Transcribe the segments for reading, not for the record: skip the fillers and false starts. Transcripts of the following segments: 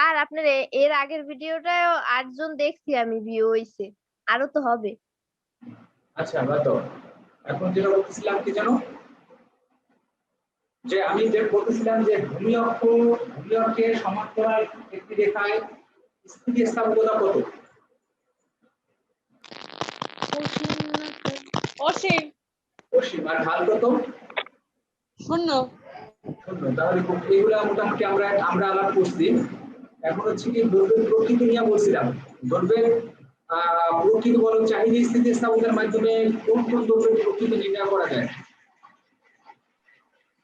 আর আপনার এর আগের ভিডিওটা 8 জন দেখছি আমি, ভিউ হইছে, আরো তো হবে। আচ্ছা বাতো, এখন যেটা বলছিলাম কি জানো, যে আমি যে বলছিলাম যে ভূমি অক্ষের সমান্তরাল একটি রেখায় স্থিতিস্থাপকতা কত? অসীম। অসীম। আর ঢাল কত? শূন্য। শূন্য। তাহলে এগুলা মোটামুটি আমরা আমরা আলাপ করছি। এখন হচ্ছে কি দ্রব্যের প্রকৃতি নিয়ে বলছিলাম। দ্রব্যের প্রকৃতি বলন চাহিদা স্থিতিস্থাপকতার মাধ্যমে কোন কোন দ্রব্যের প্রকৃতি নির্ণয় করা যায়?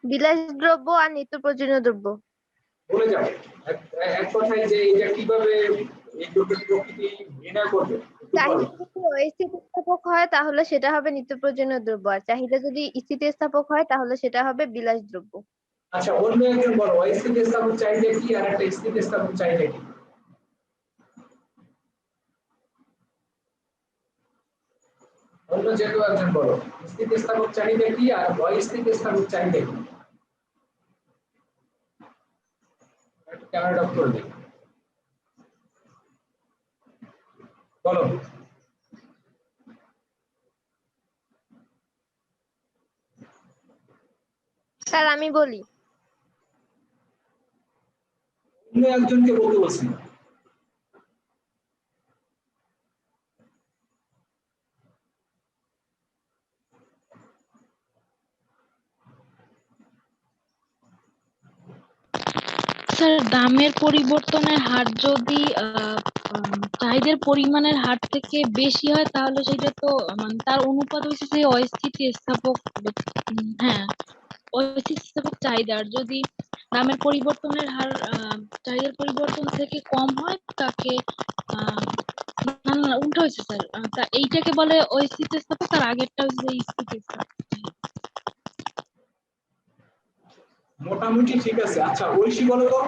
বিলাস দ্রব্য আর নিত্য প্রয়োজনীয় দ্রব্য। বলে যাও এক কথায় যে এটা কিভাবে এই দ্রব্যের প্রকৃতি নির্ণয় করবে, একটু বলো। চাহিদা যদি স্থিতিস্থাপক হয় তাহলে সেটা হবে নিত্য প্রয়োজনীয় দ্রব্য, আর চাহিদা যদি স্থিতিস্থাপক হয় তাহলে সেটা হবে বিলাস দ্রব্য। আচ্ছা, অন্য একজন বলো অস্থিতিস্থাপক চাহিদা কি আর একটা স্থিতিস্থাপক চাহিদা কি? অন্য যে কেউ একজন বলো স্থিতিস্থাপক চাহিদা কি আর অস্থিতিস্থাপক চাহিদা কি? একটু ক্যামেরাটা অফ করে দিই, বলো। স্যার আমি বলি, অন্য একজনকে বলতে বলছি। স্যার দামের পরিবর্তনের হার যদি চাহিদার পরিমাণের হার থেকে বেশি হয় তাহলে সেটা তো মানে তার অনুপাত হচ্ছে যে অস্থিতিস্থাপক। হ্যাঁ, অস্থিতিস্থাপক চাহিদার যদি দামের পরিবর্তনের হার চাহিদার পরিবর্তন থেকে কম হয় তাকে না না না, উল্টো হয়েছে স্যার। তা এইটাকে বলে অস্থিতিস্থাপক, আর আগেরটা হচ্ছে স্থিতিস্থাপক। মোটামুটি ঠিক আছে। আচ্ছা ঐশী বলো তো।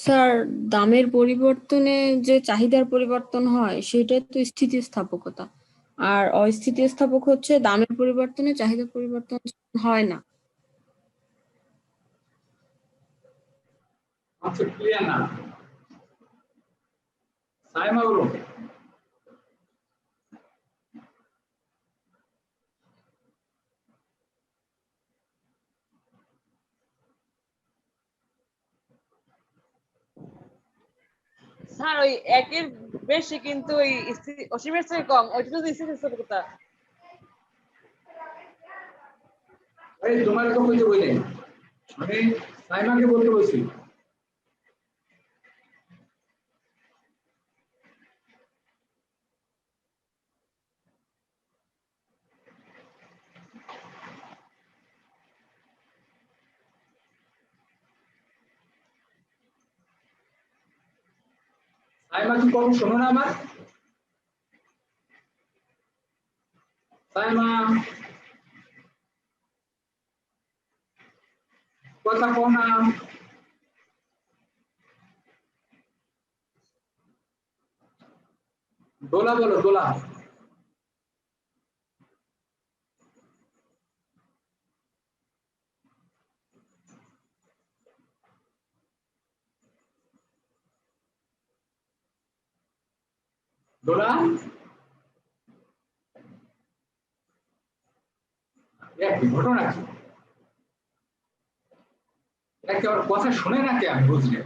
স্যার দামের পরিবর্তনে যে চাহিদার পরিবর্তন হয় সেটা তো স্থিতিস্থাপকতা, আর অস্থিতিস্থাপক হচ্ছে দামের পরিবর্তনে চাহিদার পরিবর্তন হয় না। আচ্ছা ক্লিয়ার না, সাইমা বলো। স্যার ওই একের বেশি কিন্তু ওই অসীমের চেয়ে কম, ওইটা তো স্থিতিস্থাপকতা। এই তোমার তো কইতে বইলে আমি সাইমাকে বলতে বলছি। সাইমা কি কম শোনো না আমার? সাইমা কথা কও না। দোলা বলো, দোলা। দোলা ঘটনা কি? এটা কি আমার কথা শুনে নাকি? আমি বুঝলে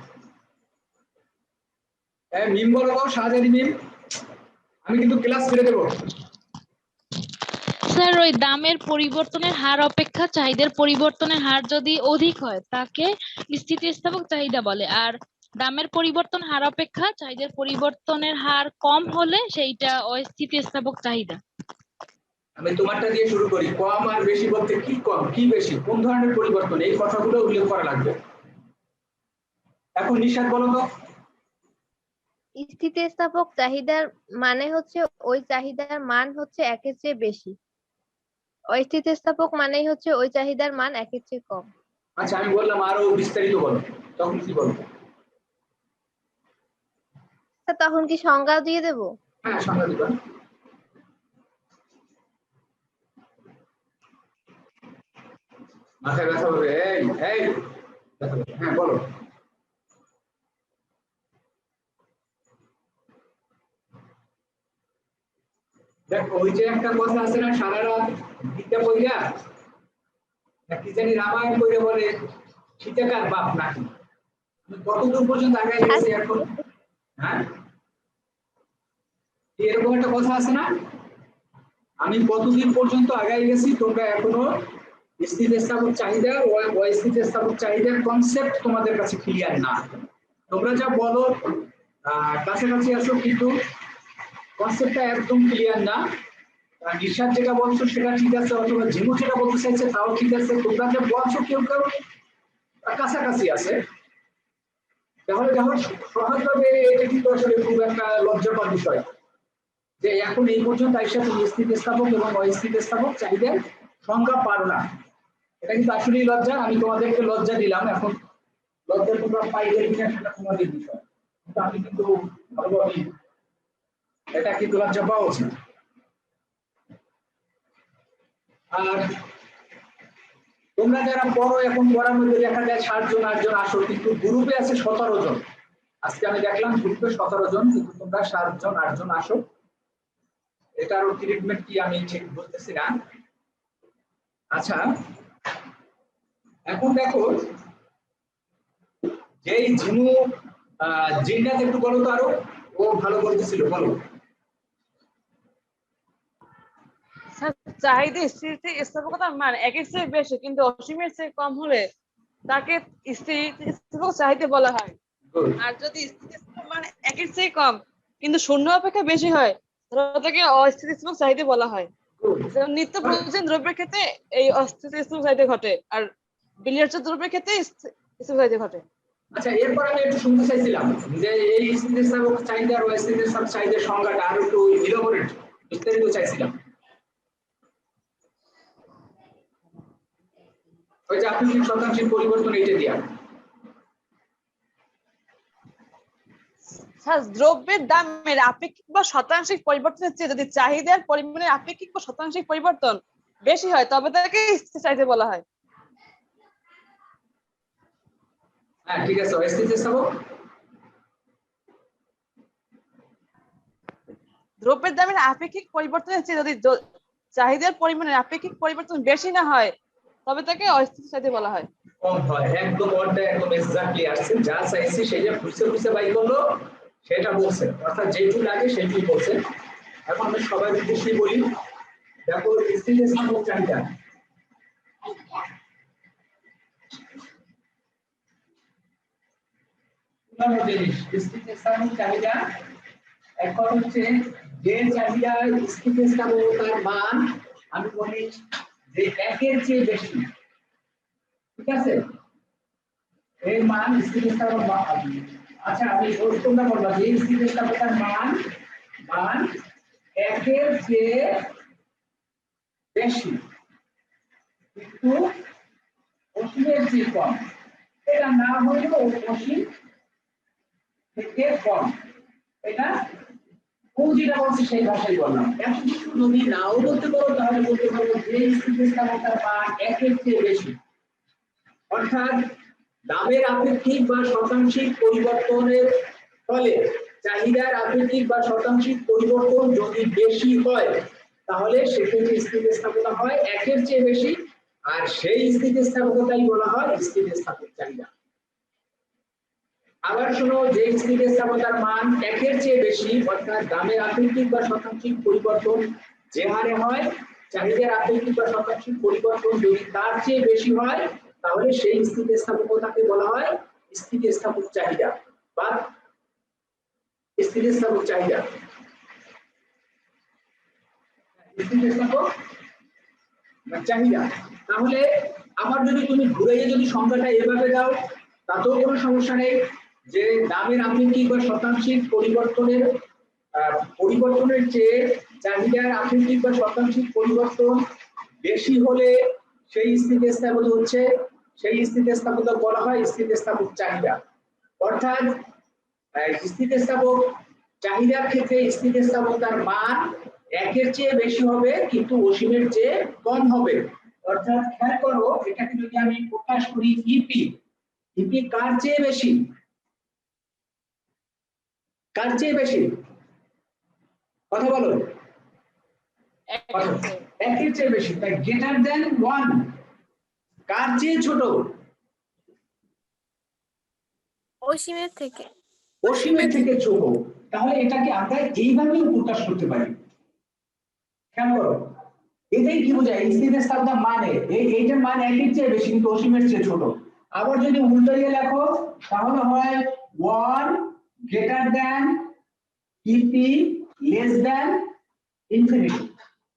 মিম বলো তো, শাহজাদি মিম। আমি কিন্তু ক্লাস ছেড়ে দেবো। স্যার ওই দামের পরিবর্তনের হার অপেক্ষা চাহিদার পরিবর্তনের হার যদি অধিক হয় তাকে স্থিতিস্থাপক চাহিদা বলে, আর দামের পরিবর্তন হার অপেক্ষা চাহিদার পরিবর্তনের হার কম হলে সেইটা অস্থিতিস্থাপক চাহিদা। আমি তোমারটা দিয়ে শুরু করি। কম আর বেশি বলতে কি কম কি বেশি, কোন ধরনের পরিবর্তন, এই কথাগুলো উল্লেখ করা লাগবে। এখন নিশাদ বলো তো। স্থিতিস্থাপক চাহিদার মানে হচ্ছে ওই চাহিদার মান হচ্ছে একের চেয়ে বেশি, অস্থিতিস্থাপক মানেই হচ্ছে ওই চাহিদার মান একের চেয়ে কম। আচ্ছা আমি বললাম আরো বিস্তারিত বলো, তখন কি বলবো? তা তখন কি সংজ্ঞাও দিয়ে দেবো? হ্যাঁ সংজ্ঞা দিবা। মাথায় ব্যথা হবে, এই এই ব্যথা হবে। হ্যাঁ বলো। দেখো ওই যে একটা কথা আছে না, সারা রাত গীতা পড়িয়া কি জানি রামায়ণ পড়ে বলে সীতাকার বাপ নাকি, কতদূর পর্যন্ত আগে গেছে এখন? হ্যাঁ এরকম একটা কথা আছে না, আমি কতদিন পর্যন্ত আগাই গেছি, তোমরা এখনো স্থিতিস্থাপক চাহিদা ও অস্থিতিস্থাপক চাহিদার কনসেপ্ট তোমাদের কাছে ক্লিয়ার না। তোমরা যা বলো কাছাকাছি আসো, কিন্তু কনসেপ্টটা একদম ক্লিয়ার না। নিশাদ যেটা বলছো সেটা ঠিক আছে, অথবা ঝিমু যেটা বলতে চাইছে তাও ঠিক আছে, তোমরা যা বলছো কেউ কেউ কাছাকাছি আছে। তাহলে যখন সহজভাবে এটা কিন্তু আসলে খুব একটা লজ্জাকর বিষয় যে এখন এই পর্যন্ত আইসা তুমি স্থিতিস্থাপক এবং অস্থিতিস্থাপক চাহিদার সংজ্ঞা পারো না। এটা কিন্তু আসলেই লজ্জা, আমি তোমাদেরকে লজ্জা দিলাম। এখন লজ্জা তোমরা পাইলে কিনা সেটা তোমাদের বিষয়, কিন্তু আমি কিন্তু ভালোভাবে এটা কিন্তু লজ্জা পাওয়া উচিত। আর তোমরা যারা পড়ো, এখন পড়ার মধ্যে দেখা যায় 60 জন 8 জন আসো, কিন্তু গ্রুপে আছে 17 জন। আজকে আমি দেখলাম গ্রুপে 17 জন, কিন্তু তোমরা 7 জন 8 জন আসো। এটার ট্রিটমেন্ট কি আমি ঠিক বুঝতেছি না। আচ্ছা এখন দেখো যে ঝিনু জিন্নাত একটু বলো তো, আরো ও ভালো বলতেছিল, বলো। স্যার চাহিদা স্থিতিস্থাপকতার মান একের চেয়ে বেশি কিন্তু অসীমের চেয়ে কম হলে তাকে স্থিতিস্থাপক চাহিদা বলা হয়। আর যদি স্থিতিস্থাপক মান একের চেয়ে কম কিন্তু শূন্য অপেক্ষা বেশি হয় তাহলে তাকে অস্থিতিস্থাপক চাহিদা বলা হয়। যেমন নিত্য প্রয়োজনীয় দ্রব্যের ক্ষেত্রে এই অস্থিতিস্থাপক চাহিদা ঘটে, আর বিনিয়োজ্য দ্রব্যের ক্ষেত্রে স্থিতিস্থাপক চাহিদা ঘটে। আচ্ছা এরপর আমি একটু শুনতে চাইছিলাম যে এই স্থিতিস্থাপক চাহিদা আর অস্থিতিস্থাপক চাহিদার সংজ্ঞাটা আরো একটু ইলাবোরেট বিস্তারিত চাইছিলাম। ওই যে আপনি শতাংশের পরিবর্তন এইটা দিয়া। স্যার দ্রব্যের দামের আপেক্ষিক বা শতাংশিক পরিবর্তনের চেয়ে যদি চাহিদার পরিমাণের আপেক্ষিক বা শতাংশিক পরিবর্তন বেশি হয় তবে তাকে স্থিতিস্থাপক চাহিদা বলা হয়। হ্যাঁ ঠিক আছে, অস্থিতিস্থাপক দ্রব্যের দামের আপেক্ষিক পরিবর্তনের চেয়ে যদি চাহিদার পরিমাণের আপেক্ষিক পরিবর্তন বেশি না হয় তবে তাকে অস্থিতিস্থাপক চাহিদা বলা হয়। কম হয়, একদম ওয়ার্ডটা একদম এক্স্যাক্টলি আসছে, যা চাইছি সেটা খুঁজে খুঁজে বাই করলো সেটা বলছে, অর্থাৎ যেটুকু লাগে সেটুকুই বলছে। এখন আমি সবাই উদ্দেশ্যে বলি, দেখো স্থিতিস্থাপক চাহিদা জিনিস। স্থিতিস্থাপক চাহিদা এখন হচ্ছে যে চাহিদা স্থিতিস্থাপকতার মান আমি বলি যে একের চেয়ে বেশি, ঠিক আছে, এই মান স্থিতিস্থাপক। আচ্ছা আমি তোমরা বলবা যে স্থিতিস্থাপকতার মান মান একের চেয়ে বেশি কিন্তু অসীমের চেয়ে কম, এটা না হলেও অসীম থেকে কম, এটা যেটা বলছি সেই ভাষায় বললাম। এখন কিছু যদি নাও বলতে পারো তাহলে বলতে পারবো যে স্থিতিস্থাপকতার মান একের চেয়ে বেশি, অর্থাৎ দামের আপেক্ষিক বা শতাংশিক পরিবর্তনের ফলে চাহিদার আপেক্ষিক বা শতাংশিক পরিবর্তন যদি বেশি হয় তাহলে সেক্ষেত্রে স্থিতিস্থাপকতা হয় একের চেয়ে বেশি, আর সেই স্থিতিস্থাপকতাই বলা হয় স্থিতিস্থাপক চাহিদা। আবার শোনো, যে স্থিতিস্থাপকতার মান একের চেয়ে বেশি অর্থাৎ দামের আপেক্ষিক বা শতাংশিক পরিবর্তন যে হারে হয়, চাহিদার আপেক্ষিক বা শতাংশিক পরিবর্তন যদি তার চেয়ে বেশি হয় তাহলে সেই স্থিতিস্থাপকতাকে বলা হয় স্থিতিস্থাপক চাহিদা বা স্থিতিস্থাপক চাহিদা। স্থিতিস্থাপক চাহিদা। তাহলে আবার যদি তুমি ঘুরে যদি সংখ্যাটা এভাবে দাও তাতেও কোনো সমস্যা নেই, যে দামের আপেক্ষিক বা শতাংশিক পরিবর্তনের চেয়ে চাহিদার আপেক্ষিক বা শতাংশিক পরিবর্তন বেশি হলে সেই স্থিতিস্থাপকতা হচ্ছে, সেই স্থিতিস্থাপকতা বলা হয় স্থিতিস্থাপক চাহিদা। অর্থাৎ স্থিতিস্থাপক চাহিদার ক্ষেত্রে স্থিতিস্থাপকতার মান একের চেয়ে বেশি হবে কিন্তু অসীমের চেয়ে কম হবে, অর্থাৎ খেয়াল করো, এটাকে যদি আমি প্রকাশ করি ইপি, ইপি কার চেয়ে বেশি? কার চেয়ে বেশি? কথা বলো। একের চেয়ে বেশি, তাই গ্রেটার দেন 1 কার চেয়ে ছোট? অসীমের থেকে। অসীমের থেকে ছোট। তাহলে এটাকে আমরা এইভাবেও প্রকাশ করতে পারি। খেয়াল করো, এটাই কি বোঝায়? স্থিতিস্থাপকতার মানে এইটার মান একের চেয়ে বেশি কিন্তু অসীমের চেয়ে ছোট। আবার যদি উল্টাইয়ে লেখো তাহলে হয় 1 greater than EP less than infinity.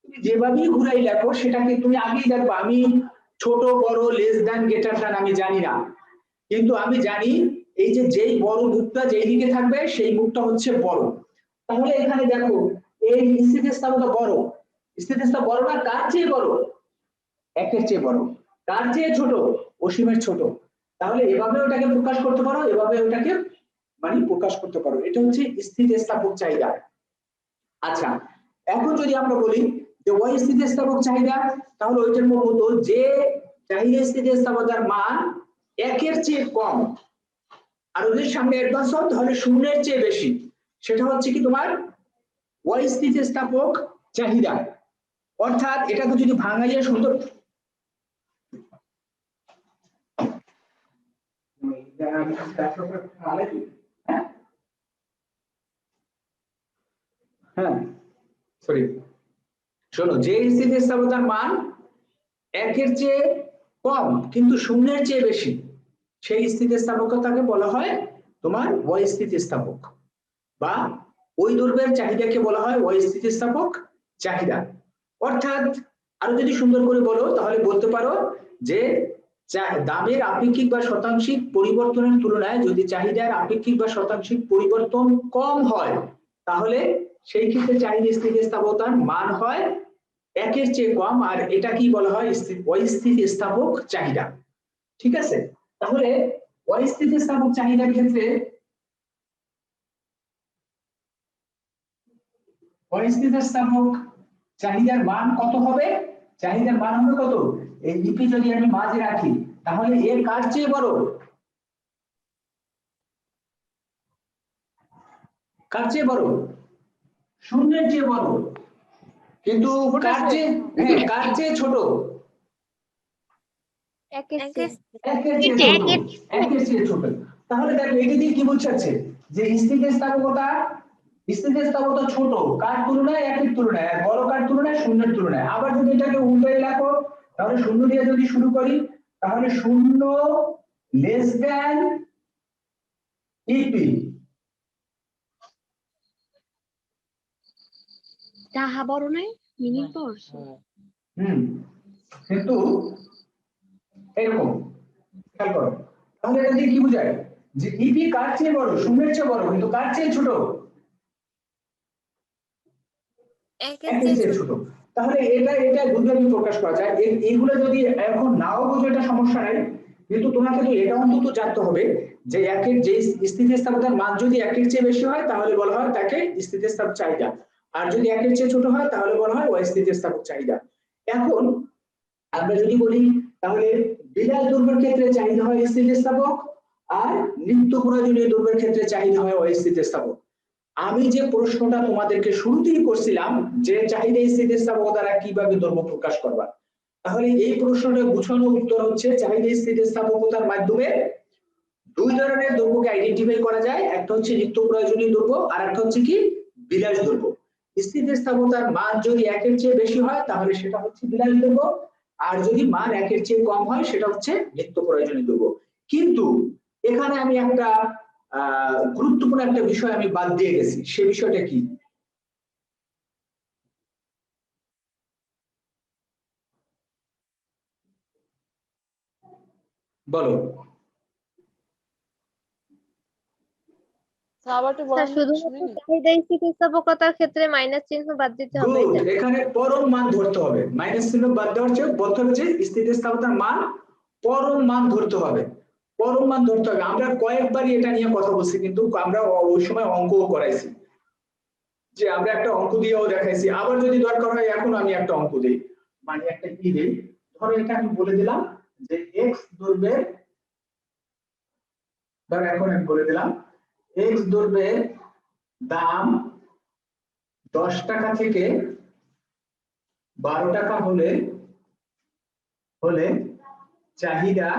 তুমি যেভাবেই ঘুরাই লেখো সেটাকে তুমি আগেই দেখো, আমি ছোট বড় লেস দেন গ্রেটার দেন আমি জানি না, কিন্তু আমি জানি এই যে যেই বড় মুখটা যেই দিকে থাকবে সেই মুখটা হচ্ছে বড়। তাহলে এখানে দেখো এই স্থিতিস্থাপকতা বড়, স্থিতিস্থাপক বড় না কার চেয়ে বড়? একের চেয়ে বড়। কার চেয়ে ছোট? অসীমের ছোট। তাহলে এভাবে ওটাকে প্রকাশ করতে পারো, এভাবে ওটাকে মানে প্রকাশ করতে পারো। এটা হচ্ছে স্থিতিস্থাপক চাহিদা। আচ্ছা, এখন যদি আমরা বলি যে ওই স্থিতিস্থাপক চাহিদা, তাহলে ওইটার মতো যে চাহিদা স্থিতিস্থাপকতার মান একের চেয়ে কম আর ওদের সামনে অ্যাডভান্স হয় তাহলে শূন্যের চেয়ে বেশি, সেটা হচ্ছে কি তোমার ওই স্থিতিস্থাপক চাহিদা। অর্থাৎ এটাকে যদি ভাঙাইয়া সুন্দর হ্যাঁ সরি শোনো, যে স্থিতিস্থাপকতার মান একের চেয়ে কম কিন্তু শূন্যের চেয়ে বেশি সেই স্থিতিস্থাপকতাকে বলা হয় তোমার অস্থিতিস্থাপক, বা ওই দ্রব্যের চাহিদাকে বলা হয় অস্থিতিস্থাপক চাহিদা। অর্থাৎ আরো যদি সুন্দর করে বলো তাহলে বলতে পারো যে দামের আপেক্ষিক বা শতাংশিক পরিবর্তনের তুলনায় যদি চাহিদার আপেক্ষিক বা শতাংশিক পরিবর্তন কম হয় তাহলে সেই ক্ষেত্রে চাহিদা স্থিতিস্থাপকতার মান হয় একের চেয়ে কম, আর এটা কি বলা হয়? অস্থিতিস্থাপক চাহিদা। ঠিক আছে, তাহলে অস্থিতিস্থাপক চাহিদার ক্ষেত্রে অস্থিতিস্থাপক চাহিদার মান কত হবে? চাহিদার মান হবে কত? এই ইপি যদি আমি মাঝে রাখি তাহলে এর কার চেয়ে বড়? কার চেয়ে বড়? শূন্যের চেয়ে বড়। কিন্তু কার চেয়ে, হ্যাঁ কার চেয়ে ছোট? একের চেয়ে ছোট। তাহলে দেখো এটা দিয়ে কি বোঝাচ্ছে যে স্থিতিস্থাপকতা ছোট কার তুলনায়? একের তুলনায়। আর বড় কার তুলনায়? শূন্যের তুলনায়। আবার যদি এটাকে উল্টাই লেখো তাহলে শূন্য দিয়ে যদি শুরু করি তাহলে শূন্য লেস দেন ইপি। তাহা বড় নাই মিনিট পর কিন্তু এরকম খেয়াল করো, তাহলে এটা দিয়ে কি বোঝায় যে ইপি কার চেয়ে বড়? শূন্যের চেয়ে বড়, কিন্তু কার চেয়ে ছোট? একের চেয়ে ছোট। তাহলে এটা দুইভাবে প্রকাশ করা যায়। এইগুলো যদি এখন নাও বোঝো এটা সমস্যা নাই, কিন্তু তোমাকে তো এটা অন্তত জানতে হবে যে একের যে স্থিতিস্থাপকতার মান যদি একের চেয়ে বেশি হয় তাহলে বলা হয় তাকে স্থিতিস্থাপক চাহিদা, আর যদি একের চেয়ে ছোট হয় তাহলে বলা হয় অস্থিতিস্থাপক চাহিদা। এখন আমরা যদি বলি তাহলে বিলাস দ্রব্যের ক্ষেত্রে চাহিদা হয় স্থিতিস্থাপক আর নিত্য প্রয়োজনীয় দ্রব্যের ক্ষেত্রে চাহিদা হয় অস্থিতিস্থাপক। আমি যে প্রশ্নটা তোমাদেরকে শুরুতেই করছিলাম যে চাহিদা স্থিতিস্থাপক দ্বারা কিভাবে দ্রব্য প্রকাশ করবা, তাহলে এই প্রশ্নটার গুছানো উত্তর হচ্ছে চাহিদা স্থিতিস্থাপকতার মাধ্যমে দুই ধরনের দ্রব্যকে আইডেন্টিফাই করা যায়, একটা হচ্ছে নিত্য প্রয়োজনীয় দ্রব্য আর একটা হচ্ছে কি বিলাস দ্রব্য। স্থিতিস্থাপকতার মান যদি একের চেয়ে বেশি হয় তাহলে সেটা হচ্ছে বিলাস দ্রব্য, আর যদি মান একের চেয়ে কম হয় সেটা হচ্ছে নিত্য প্রয়োজনীয় দ্রব্য। কিন্তু এখানে আমি একটা গুরুত্বপূর্ণ একটা বিষয় আমি বাদ দিয়ে গেছি, সে বিষয়টা কি? বলো। শুধুমাত্র চাহিদা স্থিতিস্থাপকতার ক্ষেত্রে মাইনাস চিহ্ন বাদ দিতে হবে। এখানে পরম মান ধরতে হবে, মাইনাস চিহ্ন বাদ দেওয়ার চেয়ে বলতে হবে যে স্থিতিস্থাপকতার মান পরম মান ধরতে হবে, পরম মান ধরতে হবে। আমরা কয়েকবারই এটা নিয়ে কথা বলছি, কিন্তু আমরা ওই সময় অঙ্কও করাইছি, যে আমরা একটা অঙ্ক দিয়েও দেখাইছি। আবার যদি দরকার হয় এখন আমি একটা অঙ্ক দিই, মানে একটা কি দিই, ধরো এটা আমি বলে দিলাম যে এক্স দ্রব্যের, ধরো এখন আমি বলে দিলাম এক্স দ্রব্যের দাম 10 টাকা থেকে 12 টাকা হলে চাহিদা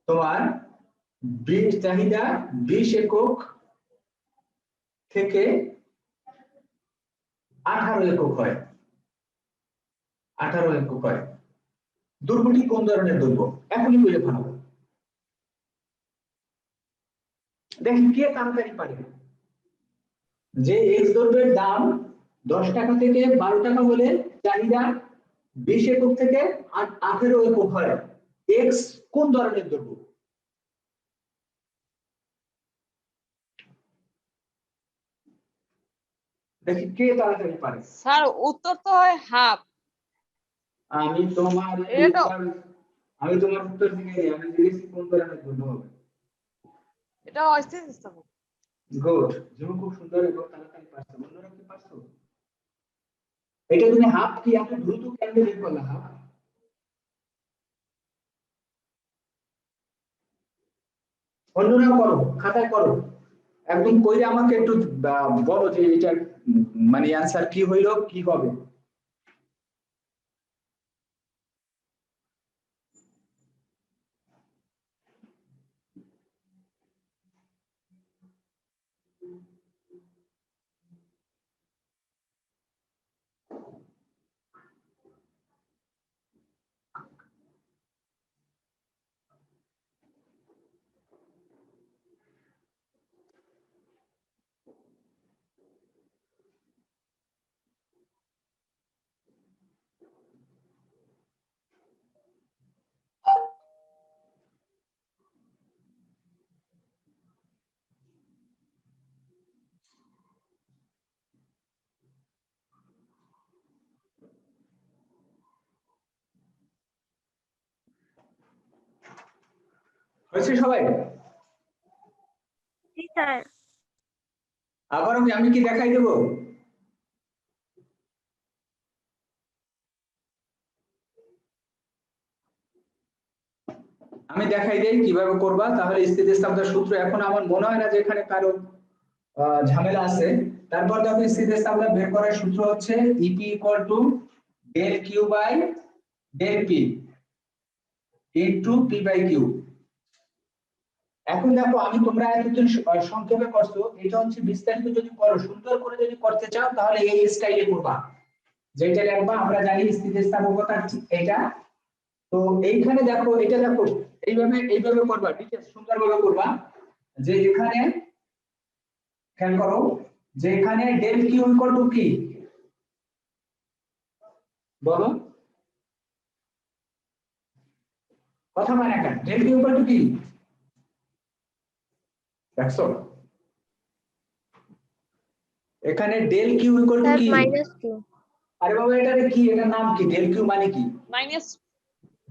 তোমার চাহিদা 20 একক থেকে 18 একক হয়। 18 একক হয়। দ্রব্যটি কোন ধরনের দ্রব্য এখনই বুঝে ফেলো। দেখি কে তাড়াতাড়ি পারে। যে এক্স দ্রব্যের দাম 10 টাকা থেকে 12 টাকা হলে চাহিদা 20 একক থেকে 18 একক হয়, এক্স কোন ধরনের দ্রব্য? দেখি কে তাড়াতাড়ি পারে। স্যার উত্তর তো হয় হাফ। আমি তোমার উত্তর দিকে আমি জিজ্ঞেস কোন ধরনের দ্রব্য হবে। এটা অস্থিতিস্থাপক। গুড, তুমি খুব সুন্দর এবং তাড়াতাড়ি পারছো। অন্যরা কি পারছো? এটা তুমি হাফ কি এত দ্রুত কেমনে বের করলে হাফ? অন্যরা করো, খাতায় করো, একদম কইরে আমাকে একটু বলো যে এটা মানে অ্যানসার কি হইলো, কি হবে। হয়েছে সবাই? আবার আমি কি দেখাই দেবো? আমি দেখাই দেই কিভাবে করবা, তাহলে স্থিতিস্থাপকতার সূত্র এখন আমার মনে হয় না যে এখানে কারো ঝামেলা আছে। তারপর দেখো স্থিতিস্থাপকতা বের করার সূত্র হচ্ছে EP equal to del Q by del P into P by Q. এখন দেখো আমি তোমরা এতদিন সংক্ষেপে করছো, এটা হচ্ছে বিস্তারিত যদি করো, সুন্দর করে যদি করতে চাও তাহলে এই স্টাইলে করবা, যেটা লিখবা আমরা জানি স্থিতিস্থাপকতা এটা। তো এইখানে দেখো, এটা দেখো এইভাবে করবা, ঠিক আছে, সুন্দরভাবে করবা। যে এখানে খেয়াল করো যে এখানে ডেল কিউ ইকুয়াল টু কি বলো, কথা মানে কেন? ডেল কিউ ইকুয়াল টু কি দেখছো? এখানে ডেল কিউ ইকুয়াল টু কি? -2। আরে বাবা এটা কি, এটার নাম কি? ডেল কিউ মানে কি? মাইনাস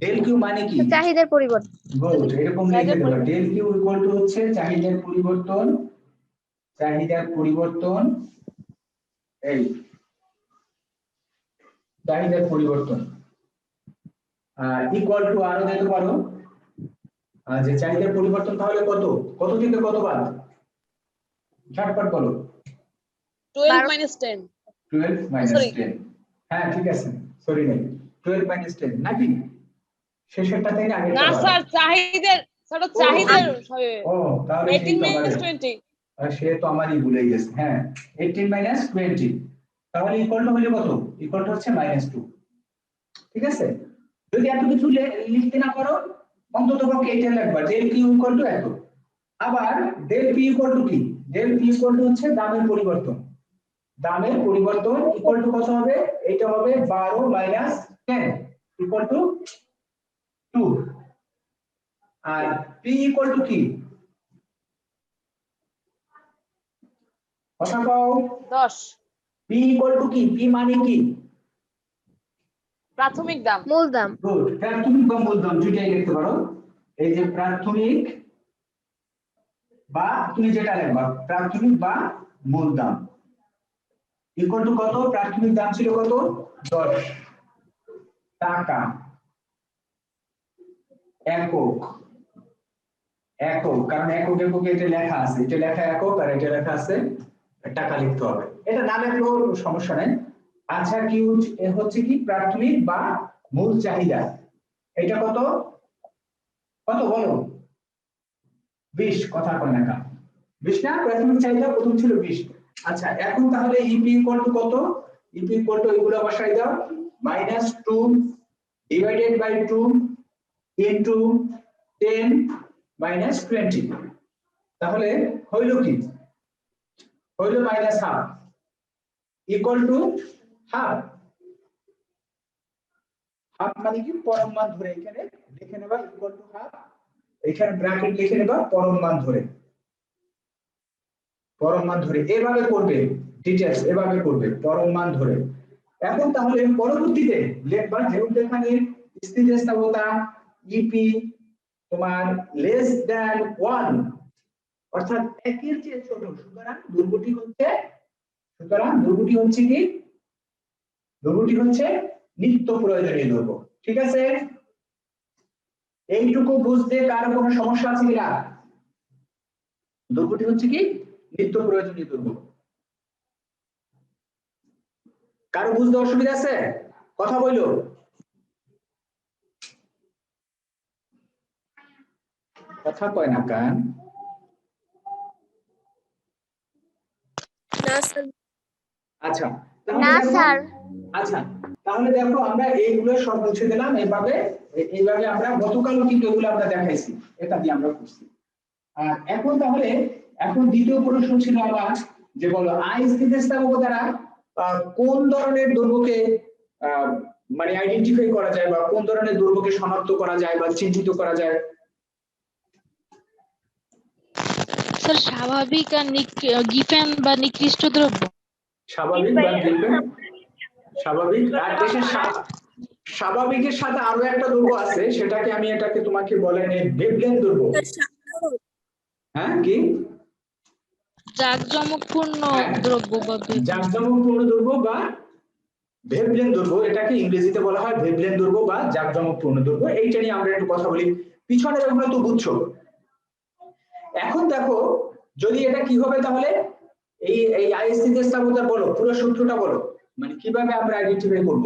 ডেল কিউ মানে কি? চাহিদার পরিবর্তন। গুড, এরকম লিখে দেবা। ডেল কিউ ইকুয়াল টু হচ্ছে চাহিদার পরিবর্তন, চাহিদার পরিবর্তন, এই চাহিদার পরিবর্তন ইকুয়াল টু আরো দিতে পারো যে চাহিদার পরিবর্তন তাহলে কত, কত থেকে কত বাদ ঝটপট বলো। 12 minus 10 12 minus Sorry. 10, হ্যাঁ ঠিক আছে, সরি নাই 12 minus 10 নাকি শেষেরটা থেকে না আগেরটা বাদ? স্যার চাহিদার, স্যার চাহিদার হবে ও তাহলে 18 minus 20 আর সে তো আমারই ভুলে গেছে। হ্যাঁ 18 minus 20 তাহলে ইকুয়াল টু হলো কত? ইকুয়াল টু হচ্ছে -2। ঠিক আছে, যদি এত কিছু লিখতে না পারো অন্তত পক্ষে এটা লিখবা ডেল কিউ ইকুয়াল টু এত। আবার ডেল পি ইকুয়াল টু কি? ডেল পি ইকুয়াল টু হচ্ছে দামের পরিবর্তন, দামের পরিবর্তন ইকুয়াল টু কত হবে? এটা হবে 12 মাইনাস 10 ইকুয়াল টু 2। আর পি ইকুয়াল টু কি? কথা কও। 10 পি ইকুয়াল টু কি? পি মানে কি? প্রাথমিক দাম। মূল দাম। গুড, প্রাথমিক বা মূল দাম দুইটাই লিখতে পারো। এই যে প্রাথমিক বা তুমি যেটা লিখবা প্রাথমিক বা মূল দাম ইকুয়াল টু কত? প্রাথমিক দাম ছিল কত? 10, টাকা, একক, একক, কারণ একক একক এটা লেখা আছে, এটা লেখা একক আর এটা লেখা আছে টাকা লিখতে হবে, এটা না লিখলেও সমস্যা নেই। আচ্ছা কি হচ্ছে কি প্রাথমিক বা মূল চাহিদা, এটা কত কত বলো? 20, কথা কয় না কা 20 না, প্রাথমিক চাহিদা প্রথম ছিল 20। আচ্ছা এখন তাহলে ইপি ইকুয়াল টু কত? ইপি ইকুয়াল টু এগুলো বসাই দাও, -2 ডিভাইডেড বাই 2 ইনটু 10 - 20, তাহলে হইল কি? হইল -1/2 ইকুয়াল টু হাফ। হাফ মানে কি পরম মান ধরে এখানে লিখে নেবা ইকুয়াল টু হাফ, এখানে ব্র্যাকেট লিখে নেবা পরম মান ধরে, পরম মান ধরে এভাবে করবে, ডিটেইলস এভাবে করবে পরম মান ধরে। এখন তাহলে পরবর্তীতে লিখবা যেহেতু এখানে স্থিতিস্থাপকতা ইপি তোমার লেস দ্যান 1 অর্থাৎ একের চেয়ে ছোট, সুতরাং দুর্গটি হচ্ছে কি? দুর্গটি হচ্ছে নিত্য প্রয়োজনীয় দুর্গ। ঠিক আছে, এইটুকু বুঝতে কারো কোনো সমস্যা আছে কিনা? দুর্গটি হচ্ছে কি নিত্য প্রয়োজনীয় দুর্গ। কারো বুঝতে অসুবিধা আছে? কথা বইলো, কথা কয় না কান। আচ্ছা না স্যার। আচ্ছা তাহলে দেখো আমরা এইগুলো সব মুছে দিলাম, এইভাবে আমরা গতকালও কিন্তু এগুলো আমরা দেখাইছি, এটা দিয়ে আমরা করছি। আর এখন তাহলে দ্বিতীয় প্রশ্ন ছিল আবার যে বলো আই স্থিতিস্থাপক দ্বারা কোন ধরনের দুর্গকে মানে আইডেন্টিফাই করা যায় বা কোন ধরনের দুর্গকে শনাক্ত করা যায় বা চিহ্নিত করা যায়? স্যার স্বাভাবিক আর গিফেন বা নিকৃষ্ট দ্রব্য। স্বাভাবিক বা গিফেন, স্বাভাবিক আর দেশের স্বাভাবিকের সাথে আরো একটা দুর্গ আছে, সেটাকে আমি এটাকে তোমাকে বলে নেই ভেবলেন দুর্গ। হ্যাঁ কি? জাঁকজমকপূর্ণ দ্রব্য বা জাঁকজমকপূর্ণ দুর্গ বা ভেবলেন দুর্গ, এটাকে ইংরেজিতে বলা হয় ভেবলেন দুর্গ বা জাঁকজমকপূর্ণ দুর্গ। এইটা নিয়ে আমরা একটু কথা বলি, পিছনের ওগুলো তো বুঝছো। এখন দেখো যদি এটা কি হবে তাহলে এই আইএসসি স্থাপকতা বলো, পুরো সূত্রটা বলো, মানে কিভাবে আমরা আইডেন্টিফাই করব,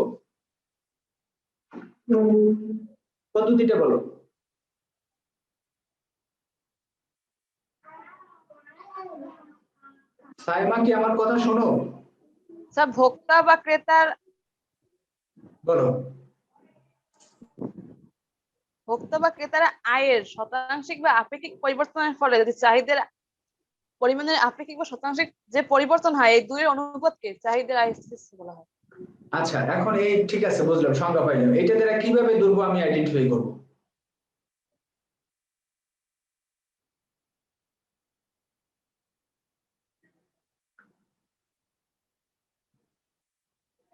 পদ্ধতিটা বলো। সাইমা কি আমার কথা শোনো? স্যার ভোক্তা বা ক্রেতার, বলো। ভোক্তা বা ক্রেতার আয়ের শতাংশিক বা আপেক্ষিক পরিবর্তনের ফলে যদি চাহিদার পরিমাণের আপেক্ষিক বা শতাংশিক যে পরিবর্তন হয়, এই দুইয়ের অনুপাতকে চাহিদার আয় বলা হয়। আচ্ছা এখন এই ঠিক আছে বুঝলাম, সংজ্ঞা পাইলাম। এটা দ্বারা কিভাবে দুর্গ আমি আইডেন্টিফাই করব?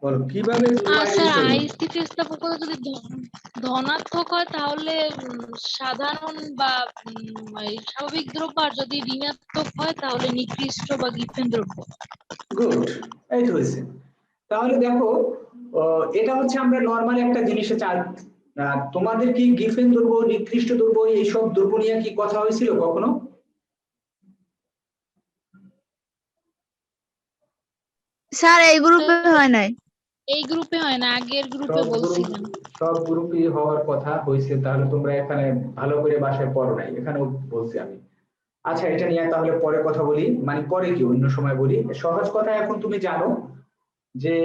বলো কিভাবে দুর্গ স্যার আইডেন্টিফাই আই করব? স্থিতিস্থাপকতা যদি ধনাত্মক হয় তাহলে সাধারণ বা এই স্বাভাবিক দ্রব্য, আর যদি ঋণাত্মক হয় তাহলে নিকৃষ্ট বা গিফেন দ্রব্য। গুড, এই তো হয়েছে। তাহলে দেখো এটা হচ্ছে আমরা নরমাল একটা জিনিসে তোমাদের কি গিফেন দুর্গ, নিকৃষ্ট দুর্গ এইসব দুর্গ নিয়ে কি কথা হয়েছিল কখনো? স্যার এই গ্রুপে হয় নাই। এই গ্রুপে হয় না, আগের গ্রুপে বলছিলেন। সব গ্রুপই হওয়ার কথা হয়েছে, তাহলে তোমরা এখানে ভালো করে বাসায় পড়ো নাই, এখানেও বলছি আমি। আচ্ছা এটা নিয়ে তাহলে পরে কথা বলি, মানে পরে কি অন্য সময় বলি। সহজ কথা এখন তুমি জানো যে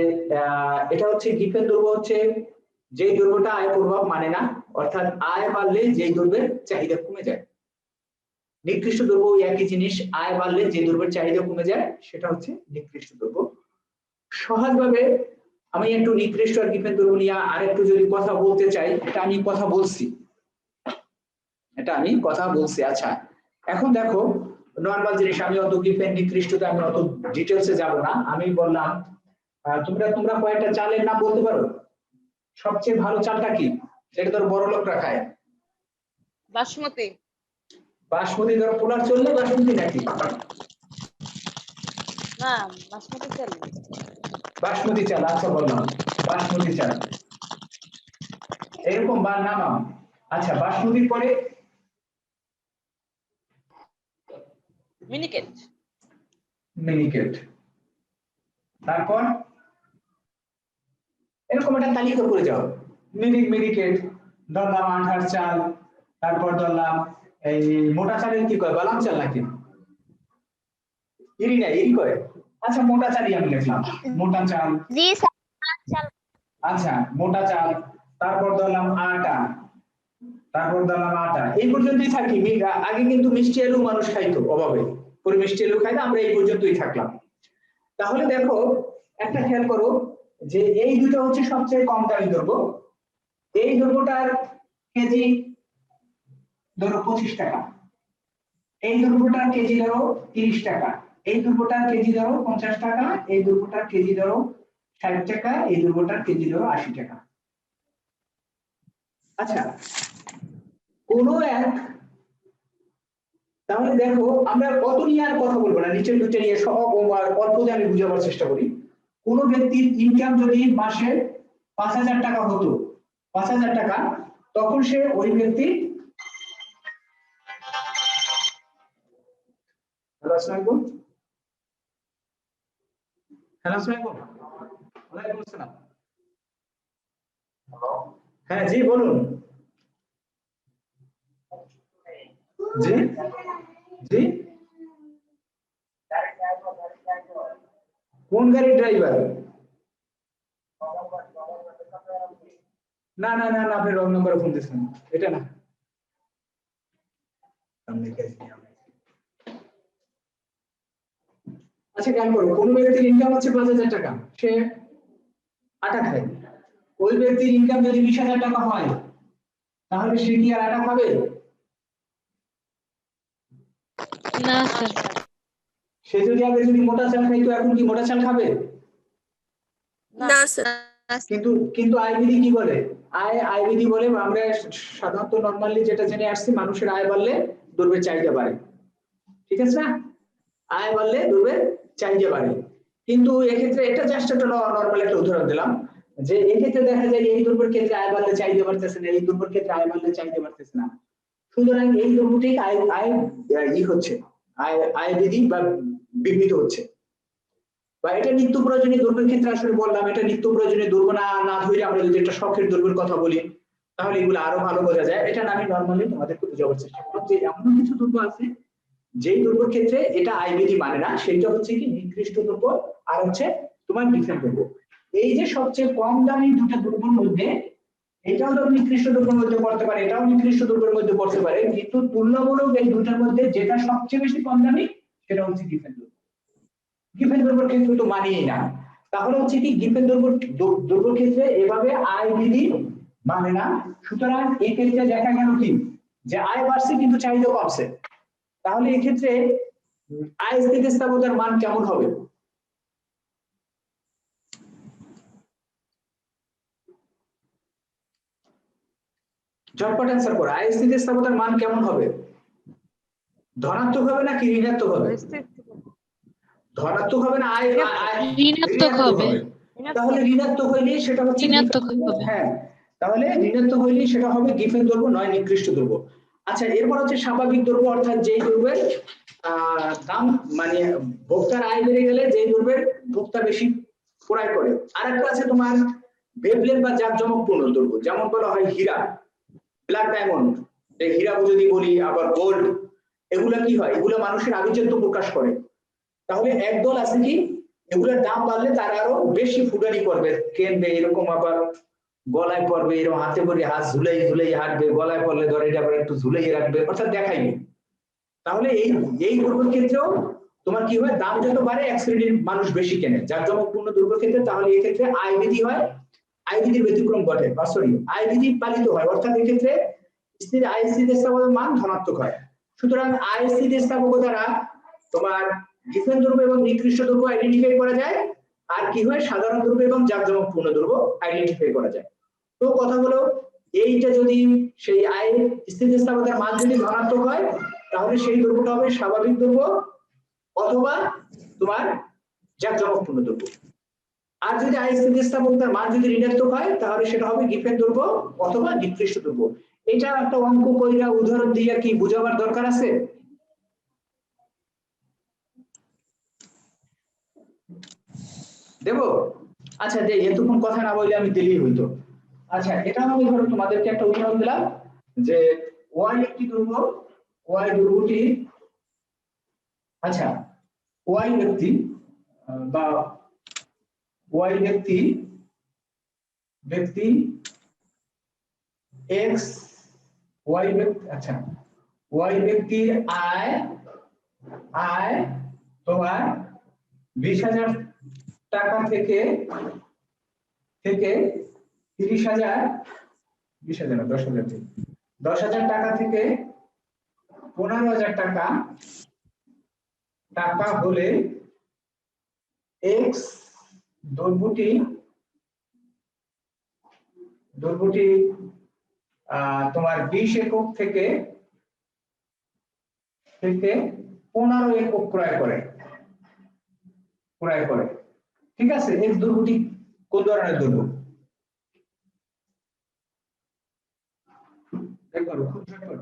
এটা হচ্ছে গিফেন দুর্গ হচ্ছে যেই দুর্গটা আয় প্রভাব মানে না, অর্থাৎ আয় বাড়লে যেই দ্রব্যের চাহিদা কমে যায়। নিকৃষ্ট দ্রব্য একই জিনিস, আয় বাড়লে যে দ্রব্যের চাহিদা কমে যায় সেটা হচ্ছে নিকৃষ্ট দ্রব্য। সহজভাবে আমি একটু নিকৃষ্ট আর গিফেন দ্রব্য নিয়ে আর একটু যদি কথা বলতে চাই, এটা আমি কথা বলছি। আচ্ছা এখন দেখো নরমাল জিনিস, আমি অত গিফেন নিকৃষ্টতে আমি অত ডিটেলসে যাব না। আমি বললাম তোমরা কয়েকটা চালের নাম বলতে পারো? সবচেয়ে ভালো চালটা কি, যেটা তোর বড় লোকরা খায়? বাসমতি। বাসমতি ধরো পোলার চললে বাসমতি নাকি? না বাসমতি চাল। বাসমতি চাল, আচ্ছা বললাম বাসমতি চাল। এরকম বা নামাম। আচ্ছা বাসমতির পরে মিনিকেট। মিনিকেট, তারপর এরকম একটা তালিকা করে যাও। মিনিকেট, ধরলাম আঠার চাল, তারপর ধরলাম এই মোটা চালের কি কয়, বালাম চাল নাকি ইরি না ইরি কয়, আচ্ছা মোটা চালই আমি লিখলাম, মোটা চাল। জি স্যার। আচ্ছা মোটা চাল, তারপর ধরলাম আটা, তারপর ধরলাম আটা, এই পর্যন্তই থাকি। আগে কিন্তু মিষ্টি আলু মানুষ খাইতো অভাবে, পরে মিষ্টি আলু খাইতো, আমরা এই পর্যন্তই থাকলাম। তাহলে দেখো একটা খেয়াল করো যে এই দুটো হচ্ছে সবচেয়ে কম দামি দ্রব্য। এই দ্রব্যটার কেজি ধরো 25 টাকা, এই দ্রব্যটার কেজি ধরো 30 টাকা, এই দ্রব্যটার কেজি ধরো 50 টাকা, এই দ্রব্যটার কেজি ধরো 60 টাকা, এই দ্রব্যটার কেজি ধরো 80 টাকা। আচ্ছা কোন এক, তাহলে দেখো আমরা কত নিয়ে আর কথা বলবো না, নিচের দুটো নিয়ে সব অল্প দিয়ে আমি বুঝাবার চেষ্টা করি। কোন ব্যক্তির ইনকাম যদি মাসে 5000 টাকা হতো, 5000 টাকা, তখন সে ওই ব্যক্তি, হ্যালো আসসালামু আলাইকুম, হ্যালো আসসালামু আলাইকুম, ওয়ালাইকুম আসসালাম, হ্যাঁ জি বলুন, জি জি কোন গাড়ির ড্রাইভার? না না না না, আপনি রং নাম্বারে ফোন দিয়েছেন, এটা না। আচ্ছা কেন করো, কোন ব্যক্তির ইনকাম হচ্ছে 5000 টাকা, সে আটা খায়, ওই ব্যক্তির ইনকাম যদি 20000 টাকা হয়, তাহলে সে কি আর আটা খাবে? না স্যার। সে যদি আগে যদি মোটা চাল খাইতো, এখন কি মোটা চাল খাবে? না স্যার। কিন্তু কিন্তু আয়বিধি কি বলে, আয়বিধি বলে, আমরা সাধারণত নরমালি যেটা জেনে আসছি, মানুষের আয় বাড়লে দ্রব্যের চাহিদা বাড়ে, ঠিক আছে না? আয় বাড়লে দ্রব্যের চাহিদা বাড়ে। কিন্তু এক্ষেত্রে এটা জাস্ট একটা নরমাল একটা উদাহরণ দিলাম, যে এক্ষেত্রে দেখা যায় এই দ্রব্যের ক্ষেত্রে আয় বাড়লে চাহিদা বাড়তেছে না, এই দ্রব্যের ক্ষেত্রে আয় বাড়লে চাহিদা বাড়তেছে না। সুতরাং এই দ্রব্যটি আয় আয় ই হচ্ছে, আয় বিধি বা বিঘ্নিত হচ্ছে, বা এটা নিত্য প্রয়োজনীয় দ্রব্যের ক্ষেত্রে আসলে বললাম, এটা নিত্য প্রয়োজনীয় দ্রব্য না ধরে আমরা যদি একটা শখের দ্রব্যের কথা বলি, তাহলে এগুলো আরো ভালো বোঝা যায়। এটা আমি নরমালি তোমাদেরকে বোঝাবার চেষ্টা করব যে এমন কিছু দ্রব্য আছে যেই দ্রব্যের ক্ষেত্রে এটা আয়বিধি মানে না, সেটা হচ্ছে কি নিকৃষ্ট দ্রব্য, আর হচ্ছে তোমার ডিফেন্ট দ্রব্য। এই যে সবচেয়ে কম দামি দুটো দ্রব্যের মধ্যে, এটাও তো নিকৃষ্ট দ্রব্যের মধ্যে পড়তে পারে, এটাও নিকৃষ্ট দ্রব্যের মধ্যে পড়তে পারে, কিন্তু তুলনামূলক এই দুটার মধ্যে যেটা সবচেয়ে বেশি কম দামি সেটা হচ্ছে ডিফেন্ট দ্রব্য। ডিফেন্ট দ্রব্যের ক্ষেত্রে তো মানেই না, তাহলে হচ্ছে কি ডিফেন্ট দ্রব্যের ক্ষেত্রে এভাবে আয় বিধি মানে না। সুতরাং এই ক্ষেত্রে দেখা গেল কি যে আয় বাড়ছে কিন্তু চাহিদা কমছে, তাহলে এই ক্ষেত্রে আয় স্থিতিস্থাপকতার মান কেমন হবে? ঝটপট অ্যান্সার করো, আয় স্থিতিস্থাপকতার মান কেমন হবে? ধনাত্মক হবে নাকি ঋণাত্মক হবে? ধনাত্মক হবে না আয় ঋণাত্মক হবে। তাহলে ঋণাত্মক হইলে সেটা হচ্ছে ঋণাত্মক হবে। হ্যাঁ, তাহলে ঋণাত্মক হইলে সেটা হবে ডিফেন্ট দ্রব্য, নয় নিকৃষ্ট দ্রব্য। আচ্ছা এরপর হচ্ছে স্বাভাবিক দ্রব্য, অর্থাৎ যেই দ্রব্যের দাম মানে ভোক্তার আয় বেড়ে গেলে যেই দ্রব্যের ভোক্তা বেশি ক্রয় করে। আর একটা আছে তোমার বেবলেট বা জাঁকজমকপূর্ণ দ্রব্য, যেমন বলা হয় হীরা, ব্ল্যাক ডায়মন্ড, এই হীরা যদি বলি, আবার গোল্ড, এগুলা কি হয়, এগুলা মানুষের আভিজাত্য প্রকাশ করে। তাহলে একদল আছে কি এগুলোর দাম বাড়লে তারা আরো বেশি ফুটানি করবে, কেনবে, এরকম আবার গলায় পড়বে, এরকম হাতে করে হাত ঝুলাই ঝুলাই হাঁটবে, গলায় পড়লে ধরে এটা আবার একটু ঝুলাই রাখবে, অর্থাৎ দেখাইবে। তাহলে এই দ্রব্যের ক্ষেত্রেও তোমার কি হয়, দাম যত বাড়ে এক শ্রেণীর মানুষ বেশি কেনে, জাঁকজমকপূর্ণ দ্রব্যের ক্ষেত্রে। তাহলে এই ক্ষেত্রে আয় বিধি হয়, আয় বিধির ব্যতিক্রম ঘটে, বা সরি আয় বিধি পালিত হয়, অর্থাৎ এই ক্ষেত্রে আয় স্থিতিস্থাপকতার মান ধনাত্মক হয়। সুতরাং আয় স্থিতিস্থাপক দ্বারা তোমার ডিফেন্ট দ্রব্য এবং নিকৃষ্ট দ্রব্য আইডেন্টিফাই করা যায়, আর কি হয় সাধারণ দ্রব্য এবং জাঁকজমকপূর্ণ দ্রব্য আইডেন্টিফাই করা যায়। তো কথা হলো এইটা যদি সেই আয় স্থিতিস্থাপকতার মান যদি ধনাত্মক হয়, তাহলে সেই দ্রব্যটা হবে স্বাভাবিক দ্রব্য অথবা তোমার জাঁকজমকপূর্ণ দ্রব্য। আর যদি আই স্থিতিস্থাপকতার মান যদি ঋণাত্মক হয় তাহলে সেটা হবে গিফেন দৈর্ঘ্য অথবা নিকৃষ্ট দৈর্ঘ্য। এটা একটা অঙ্ক কইরা উদাহরণ দিয়ে কি বোঝাবার দরকার আছে? দেবো? আচ্ছা যে এতক্ষণ কথা না বললে আমি দিলেই হইতো। আচ্ছা এটা আমি ধরো তোমাদেরকে একটা উদাহরণ দিলাম যে ওয়াই একটি দৈর্ঘ্য, ওয়াই দৈর্ঘ্যটি, আচ্ছা ওয়াই ব্যক্তি বা ওয়াই ব্যক্তি এক্স ওয়াই ব্যক্তি, আচ্ছা ওয়াই ব্যক্তির আয় তোমার 20,000 টাকা থেকে 30,000, 20,000 না 10,000 থেকে 10,000 টাকা থেকে 15,000 টাকা হলে এক্স দৈর্ঘ্যটি তোমার 20 একক থেকে 15 একক ক্রয় করে। ঠিক আছে, এক্স দৈর্ঘ্যটি কোন ধরনের দৈর্ঘ্য? দেখো খুব ঝটপট।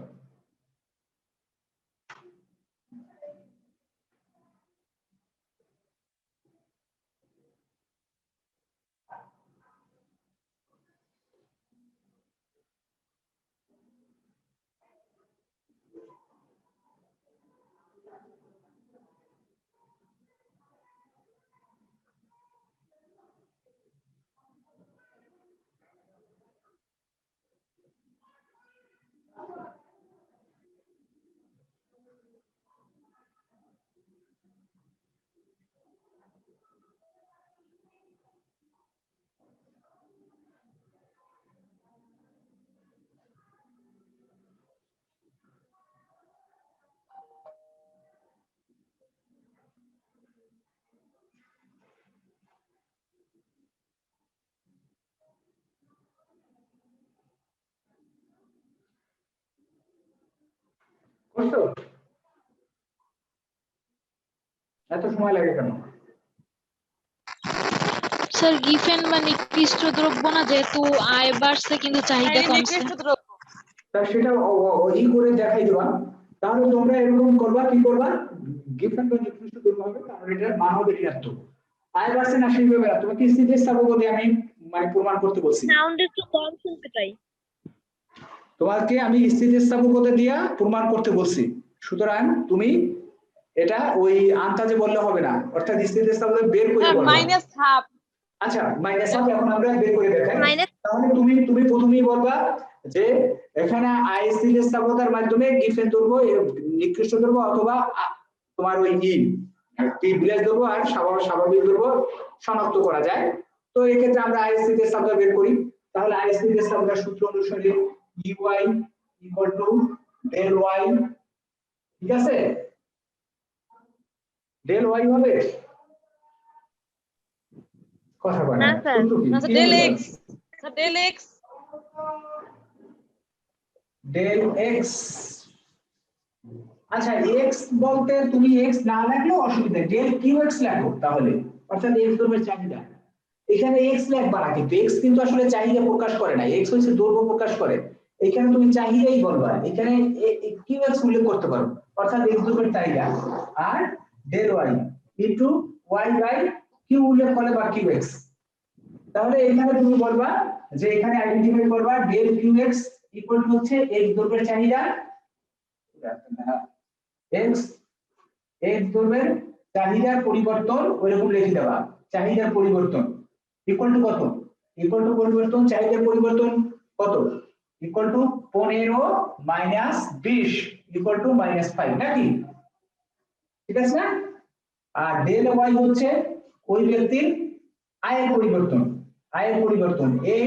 বুঝছো? এত সময় লাগে কেন? স্যার গিফেন বা নিকৃষ্ট দ্রব্য না, যেহেতু আয় বাড়ছে কিন্তু চাহিদা কমছে। নিকৃষ্ট দ্রব্য। তা সেটা ই করে দেখাই দেবা। তাহলে তোমরা এরকম করবা, কি করবা, গিফেন বা নিকৃষ্ট দ্রব্য হবে কারণ এটার মান হবে ঋণাত্মক। আয় বাড়ছে না সেইভাবে না, তোমাকে স্থিতিস্থাপকতা আমি মানে প্রমাণ করতে বলছি। সাউন্ড একটু কম শুনতে পাই। তোমাকে আমি স্থিতিস্থাপকতা দিয়া প্রমাণ করতে বলছি, সুতরাং তুমি এটা ওই আন্তাজে বললে হবে না, অর্থাৎ স্থিতিস্থাপকতা বের করে বলবা। Minus half. আচ্ছা মাইনাস হাফ এখন আমরা বের করে দেখাই। মাইনাস তাহলে তুমি প্রথমেই বলবা যে এখানে আই স্থিতিস্থাপকতার মাধ্যমে গিফেন দৈর্ঘ্য, নিকৃষ্ট দৈর্ঘ্য অথবা তোমার ওই কি বিলাস দৈর্ঘ্য আর স্বাভাবিক দৈর্ঘ্য শনাক্ত করা যায়। তো এই ক্ষেত্রে আমরা আই স্থিতিস্থাপকতা বের করি। তাহলে আই স্থিতিস্থাপকতার সূত্র অনুসারে UI equal to del Y, ঠিক আছে, ডেল ওয়াই হবে কথা বলে না স্যার, না sir del X, sir del X, del X. আচ্ছা এক্স বলতে তুমি এক্স না লাগলেও অসুবিধা, ডেল কিউ এক্স লাগো তাহলে, অর্থাৎ এক্স দৈর্ঘ্যের চাহিদা। এখানে এক্স লাগবা না, কিন্তু এক্স কিন্তু আসলে চাহিদা প্রকাশ করে না, এক্স হচ্ছে দৈর্ঘ্য প্রকাশ করে। এখানে তুমি চাহিদাই বলবা, এখানে কিউ এক্স উল্লেখ করতে পারো, অর্থাৎ এক্স দৈর্ঘ্যের চাহিদা। আর del Y into Y by Q উল্লেখ করলে বা কিউ এক্স। তাহলে এখানে তুমি বলবা যে এখানে আইডেন্টিফাই করবা del Q X equal to হচ্ছে এক্স দৈর্ঘ্যের চাহিদা, এক্স দৈর্ঘ্যের চাহিদার পরিবর্তন ওইরকম লিখে দেবা, চাহিদার পরিবর্তন ইকুয়াল টু কত, ইকুয়াল টু পরিবর্তন চাহিদার পরিবর্তন কত, equal to 15 minus 20 equal to -5 নাকি, ঠিক আছে না? আর ডেল ওয়াই হচ্ছে ওই ব্যক্তির আয়ের পরিবর্তন, এই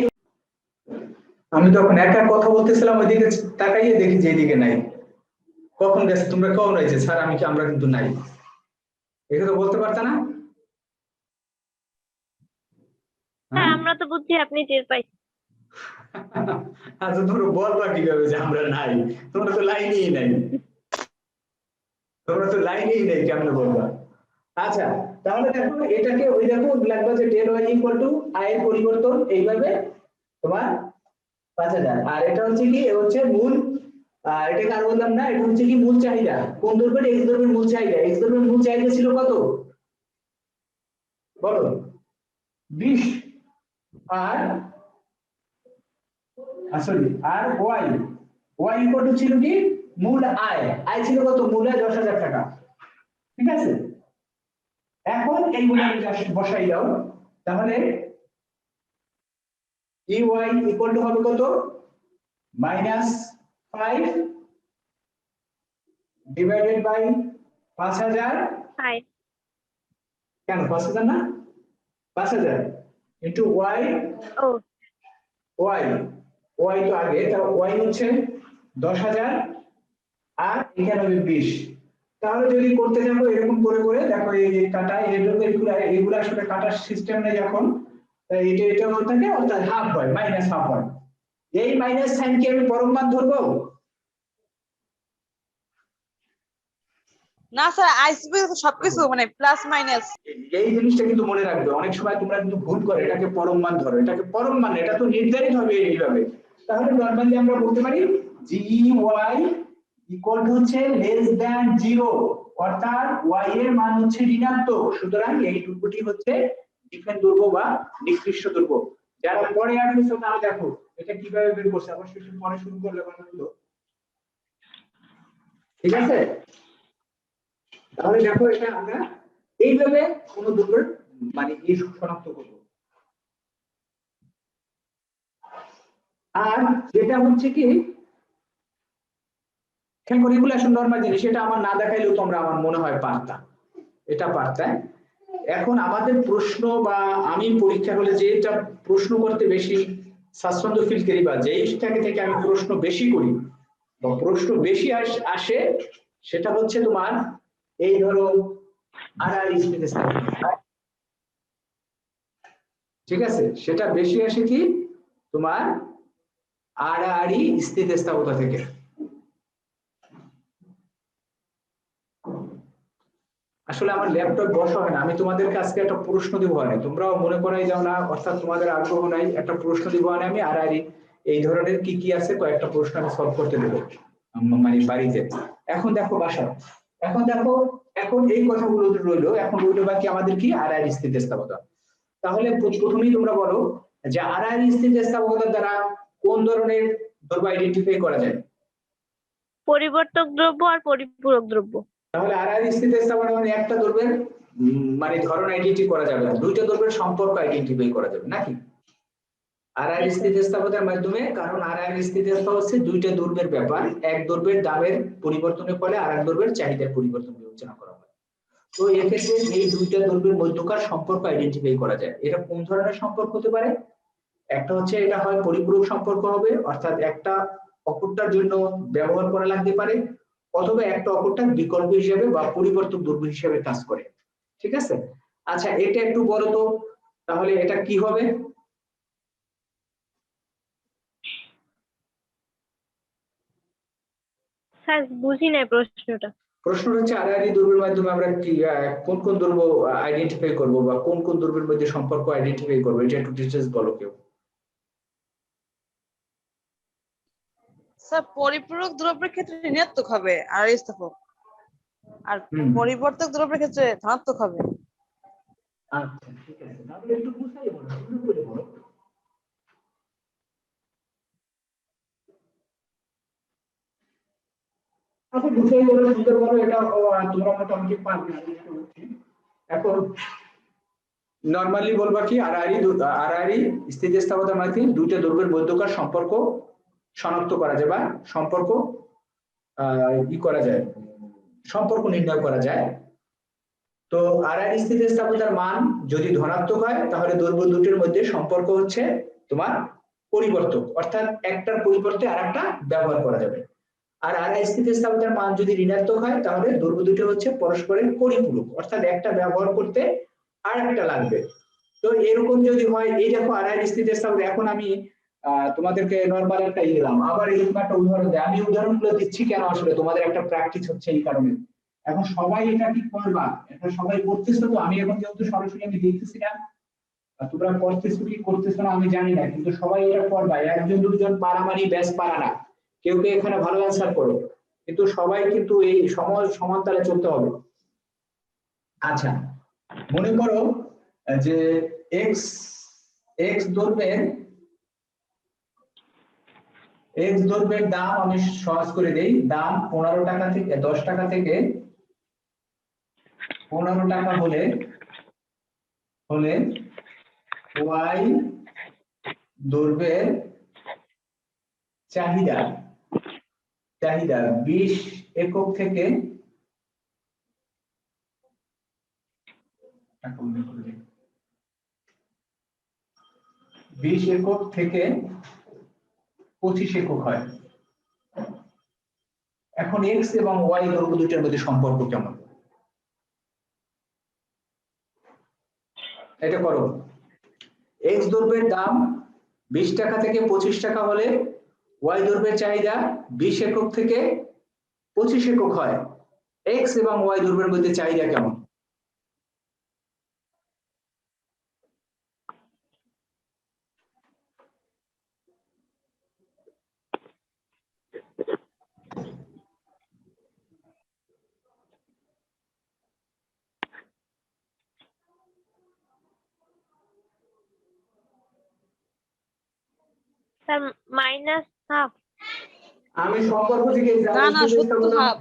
আমি তখন একা কথা বলতেছিলাম, ওইদিকে তাকাইয়ে দেখি যে এইদিকে নাই, কখন গেছে তোমরা কখন রয়েছে স্যার আমরা কিন্তু নাই, এটা তো বলতে পারতা না? আমরা তো বুঝছি আপনি টের পাই। আচ্ছা তোমরা বলবা কিভাবে যে আমরা নাই, তোমরা তো লাইনেই নাই, কেমনে বলবা? আচ্ছা তাহলে দেখো এটাকে ওই দেখো লাগবে যে del Y equal to I এর পরিবর্তন এইভাবে তোমার 5000 আর এটা হচ্ছে কি এ হচ্ছে মূল এটাকে আর বললাম না এটা হচ্ছে কি মূল চাহিদা কোন দৈর্ঘ্যের এক্স দৈর্ঘ্যের মূল চাহিদা এক্স দৈর্ঘ্যের মূল চাহিদা ছিল কত বলো 20 আর সরি আর ওয়াই ইকুয়াল টু ছিল কি মূল আয় ছিল কত মূল আয় 10,000 টাকা ঠিক আছে এখন এইগুলো বসাই দাও তাহলে ey ইকুয়াল টু হবে কত -5 ডিভাইডেড বাই 5000 কেন 5000 না 5000 ইনটু y y তো আগে তাহলে y হচ্ছে 10,000 আর এখানে হবে 20 তাহলে যদি করতে যাবো এরকম করে করে দেখো এই কাটা এগুলো আসলে কাটার সিস্টেম নেই এখন তাই এটা থাকে অর্থাৎ হাফ হয় মাইনাস হাফ হয় এই মাইনাস সাইন কি আমি পরম মান ধরবো না স্যার আইসিবি সবকিছু মানে প্লাস মাইনাস এই জিনিসটা কিন্তু মনে রাখবে অনেক সময় তোমরা কিন্তু ভুল করে এটাকে পরম মান ধরো এটাকে পরম মান এটা তো নির্ধারিত হবে এইভাবে তাহলে নরমালি আমরা বলতে পারি gy ইকুয়াল টু হচ্ছে লেস দ্যান 0 অর্থাৎ y এর মান হচ্ছে ঋণাত্মক সুতরাং এই দৈর্ঘ্যটি হচ্ছে ডিফারেন্ট দৈর্ঘ্য বা নিকৃষ্ট দৈর্ঘ্য যারা পরে আসছে তারা দেখো এটা কিভাবে বের করছে অবশ্যই পরে শুরু করলে ভালো হতো ঠিক আছে তাহলে দেখো এটা আমরা এইভাবে কোন দৈর্ঘ্যের মানে এই শনাক্ত করব আর যেটা হচ্ছে কি রেগুলেশন নরমাল জিনিস এটা আমার না দেখাইলেও তোমরা আমার মনে হয় পারতা এটা পারতা এখন আমাদের প্রশ্ন বা আমি পরীক্ষা হলে যেটা প্রশ্ন করতে বেশি স্বাচ্ছন্দ্য ফিল করি বা যেইটাকে থেকে আমি প্রশ্ন বেশি করি বা প্রশ্ন বেশি আসে সেটা হচ্ছে তোমার এই ধরো আড়াআড়ি স্থিতিস্থাপকতা ঠিক আছে সেটা বেশি আসে কি তোমার আড়াআড়ি স্থিতিস্থাপকতা থেকে আসলে আমার ল্যাপটপ বসা হয় না আমি তোমাদেরকে আজকে একটা প্রশ্ন দিব না তোমরাও মনে করাই যাও না অর্থাৎ তোমাদের আগ্রহ নাই একটা প্রশ্ন দিব না আমি আড়াআড়ি এই ধরনের কি কি আছে কয়েকটা প্রশ্ন আমি সলভ করতে দেবো মানে বাড়িতে এখন দেখো বাসা এখন দেখো এখন এই কথাগুলো রইলো এখন রইলো বাকি আমাদের কি আড়াআড়ি স্থিতিস্থাপকতা তাহলে প্রথমেই তোমরা বলো যে আড়াআড়ি স্থিতিস্থাপকতার দ্বারা কোন ধরনের দ্রব্য আইডেন্টিফাই করা যায় পরিবর্তক দ্রব্য আর পরিপূরক দ্রব্য তাহলে আড়াআড়ি স্থিতিস্থাপকতা মানে একটা দ্রব্যের মানে ধরন আইডেন্টিফাই করা যাবে না দুইটা দ্রব্যের সম্পর্ক আইডেন্টিফাই করা যাবে নাকি আড়াআড়ি স্থিতিস্থাপকতার মাধ্যমে কারণ আড়াআড়ি স্থিতিস্থাপকতা হচ্ছে দুইটা দ্রব্যের ব্যাপার এক দ্রব্যের দামের পরিবর্তনের ফলে আরেক দ্রব্যের চাহিদার পরিবর্তন বিবেচনা করা হয় তো এক্ষেত্রে এই দুইটা দ্রব্যের মধ্যকার সম্পর্ক আইডেন্টিফাই করা যায় এটা কোন ধরনের সম্পর্ক হতে পারে একটা হচ্ছে এটা হয় পরিপূরক সম্পর্ক হবে অর্থাৎ একটা অপরটার জন্য ব্যবহার করা লাগতে পারে অথবা একটা অপরটার বিকল্প হিসেবে বা পরিবর্তক দ্রব্য হিসেবে কাজ করে ঠিক আছে আচ্ছা এটা একটু বলো তো তাহলে এটা কি হবে স্যার বুঝি নাই প্রশ্নটা হচ্ছে আড়াআড়ি দ্রব্যের মাধ্যমে আমরা কি কোন কোন দ্রব্য আইডেন্টিফাই করব বা কোন কোন দ্রব্যের মধ্যে সম্পর্ক আইডেন্টিফাই করব এটা একটু ডিটেইলস বলো কেউ স্যার পরিপূরক দ্রব্যের ক্ষেত্রে ঋণাত্মক হবে আর স্থাপক আর পরিবর্তক দ্রব্যের ক্ষেত্রে ধনাত্মক হবে আচ্ছা ঠিক আছে তাহলে একটু বুঝাই বলো সুন্দর করে বলো আচ্ছা বুঝাই বলো সুন্দর বলো এটা তোমরা মোটামুটি পারবে এখন নরমালি বলবা কি আড়াআড়ি স্থিতিস্থাপকতার মাধ্যমে দুইটা দ্রব্যের মধ্যকার সম্পর্ক শনাক্ত করা যায় বা সম্পর্ক করা যায় সম্পর্ক নির্ণয় করা যায় তো আড়াআড়ি স্থিতিস্থাপকতার মান যদি ধনাত্মক হয় তাহলে দ্রব্য দুটির মধ্যে সম্পর্ক হচ্ছে তোমার পরিবর্তক অর্থাৎ একটার পরিবর্তে আরেকটা ব্যবহার করা যাবে আর আড়াআড়ি স্থিতিস্থাপকতার মান যদি ঋণাত্মক হয় তাহলে দ্রব্য দুটি হচ্ছে পরস্পরের পরিপূরক অর্থাৎ একটা ব্যবহার করতে আরেকটা লাগবে তো এরকম যদি হয় এই দেখো আড়াআড়ি স্থিতিস্থাপকতা এখন আমি তোমাদেরকে নরমাল একটা দিলাম আবার এরকম একটা উদাহরণ দেয় আমি উদাহরণগুলো দিচ্ছি কেন আসলে তোমাদের একটা প্র্যাকটিস হচ্ছে এই কারণে এখন সবাই এটা কি করবা, এটা সবাই করতেছো তো? আমি এখন যেহেতু সরাসরি আমি দেখতেছি না, তোমরা করতেছো কি করতেছো না আমি জানি না, কিন্তু সবাই এটা করবা। একজন দুজন পারা মানে ব্যাস পারা না, কেউ কেউ এখানে ভালো অ্যান্সার করো, কিন্তু সবাই কিন্তু এই সমান তালে চলতে হবে। আচ্ছা, মনে করো যে এক্স এক্স দ্রব্যের দাম আমি সহজ করে দেই, দাম 15 টাকা থেকে 10 টাকা থেকে 15 টাকা হলে ওয়াই দ্রব্যের চাহিদা 20 একক থেকে 20 একক থেকে 25 একক হয়। এখন এক্স এবং ওয়াই দ্রব্য দুইটার মধ্যে সম্পর্ক কেমন, এটা করো। এক্স দ্রব্যের দাম 20 টাকা থেকে 25 টাকা হলে ওয়াই দ্রব্যের চাহিদা 20 একক থেকে 25 একক হয়। এক্স এবং ওয়াই দ্রব্যের মধ্যে চাহিদা কেমন? Sir minus half. আমি সম্পর্ক থেকে না না শুদ্ধ হাফ।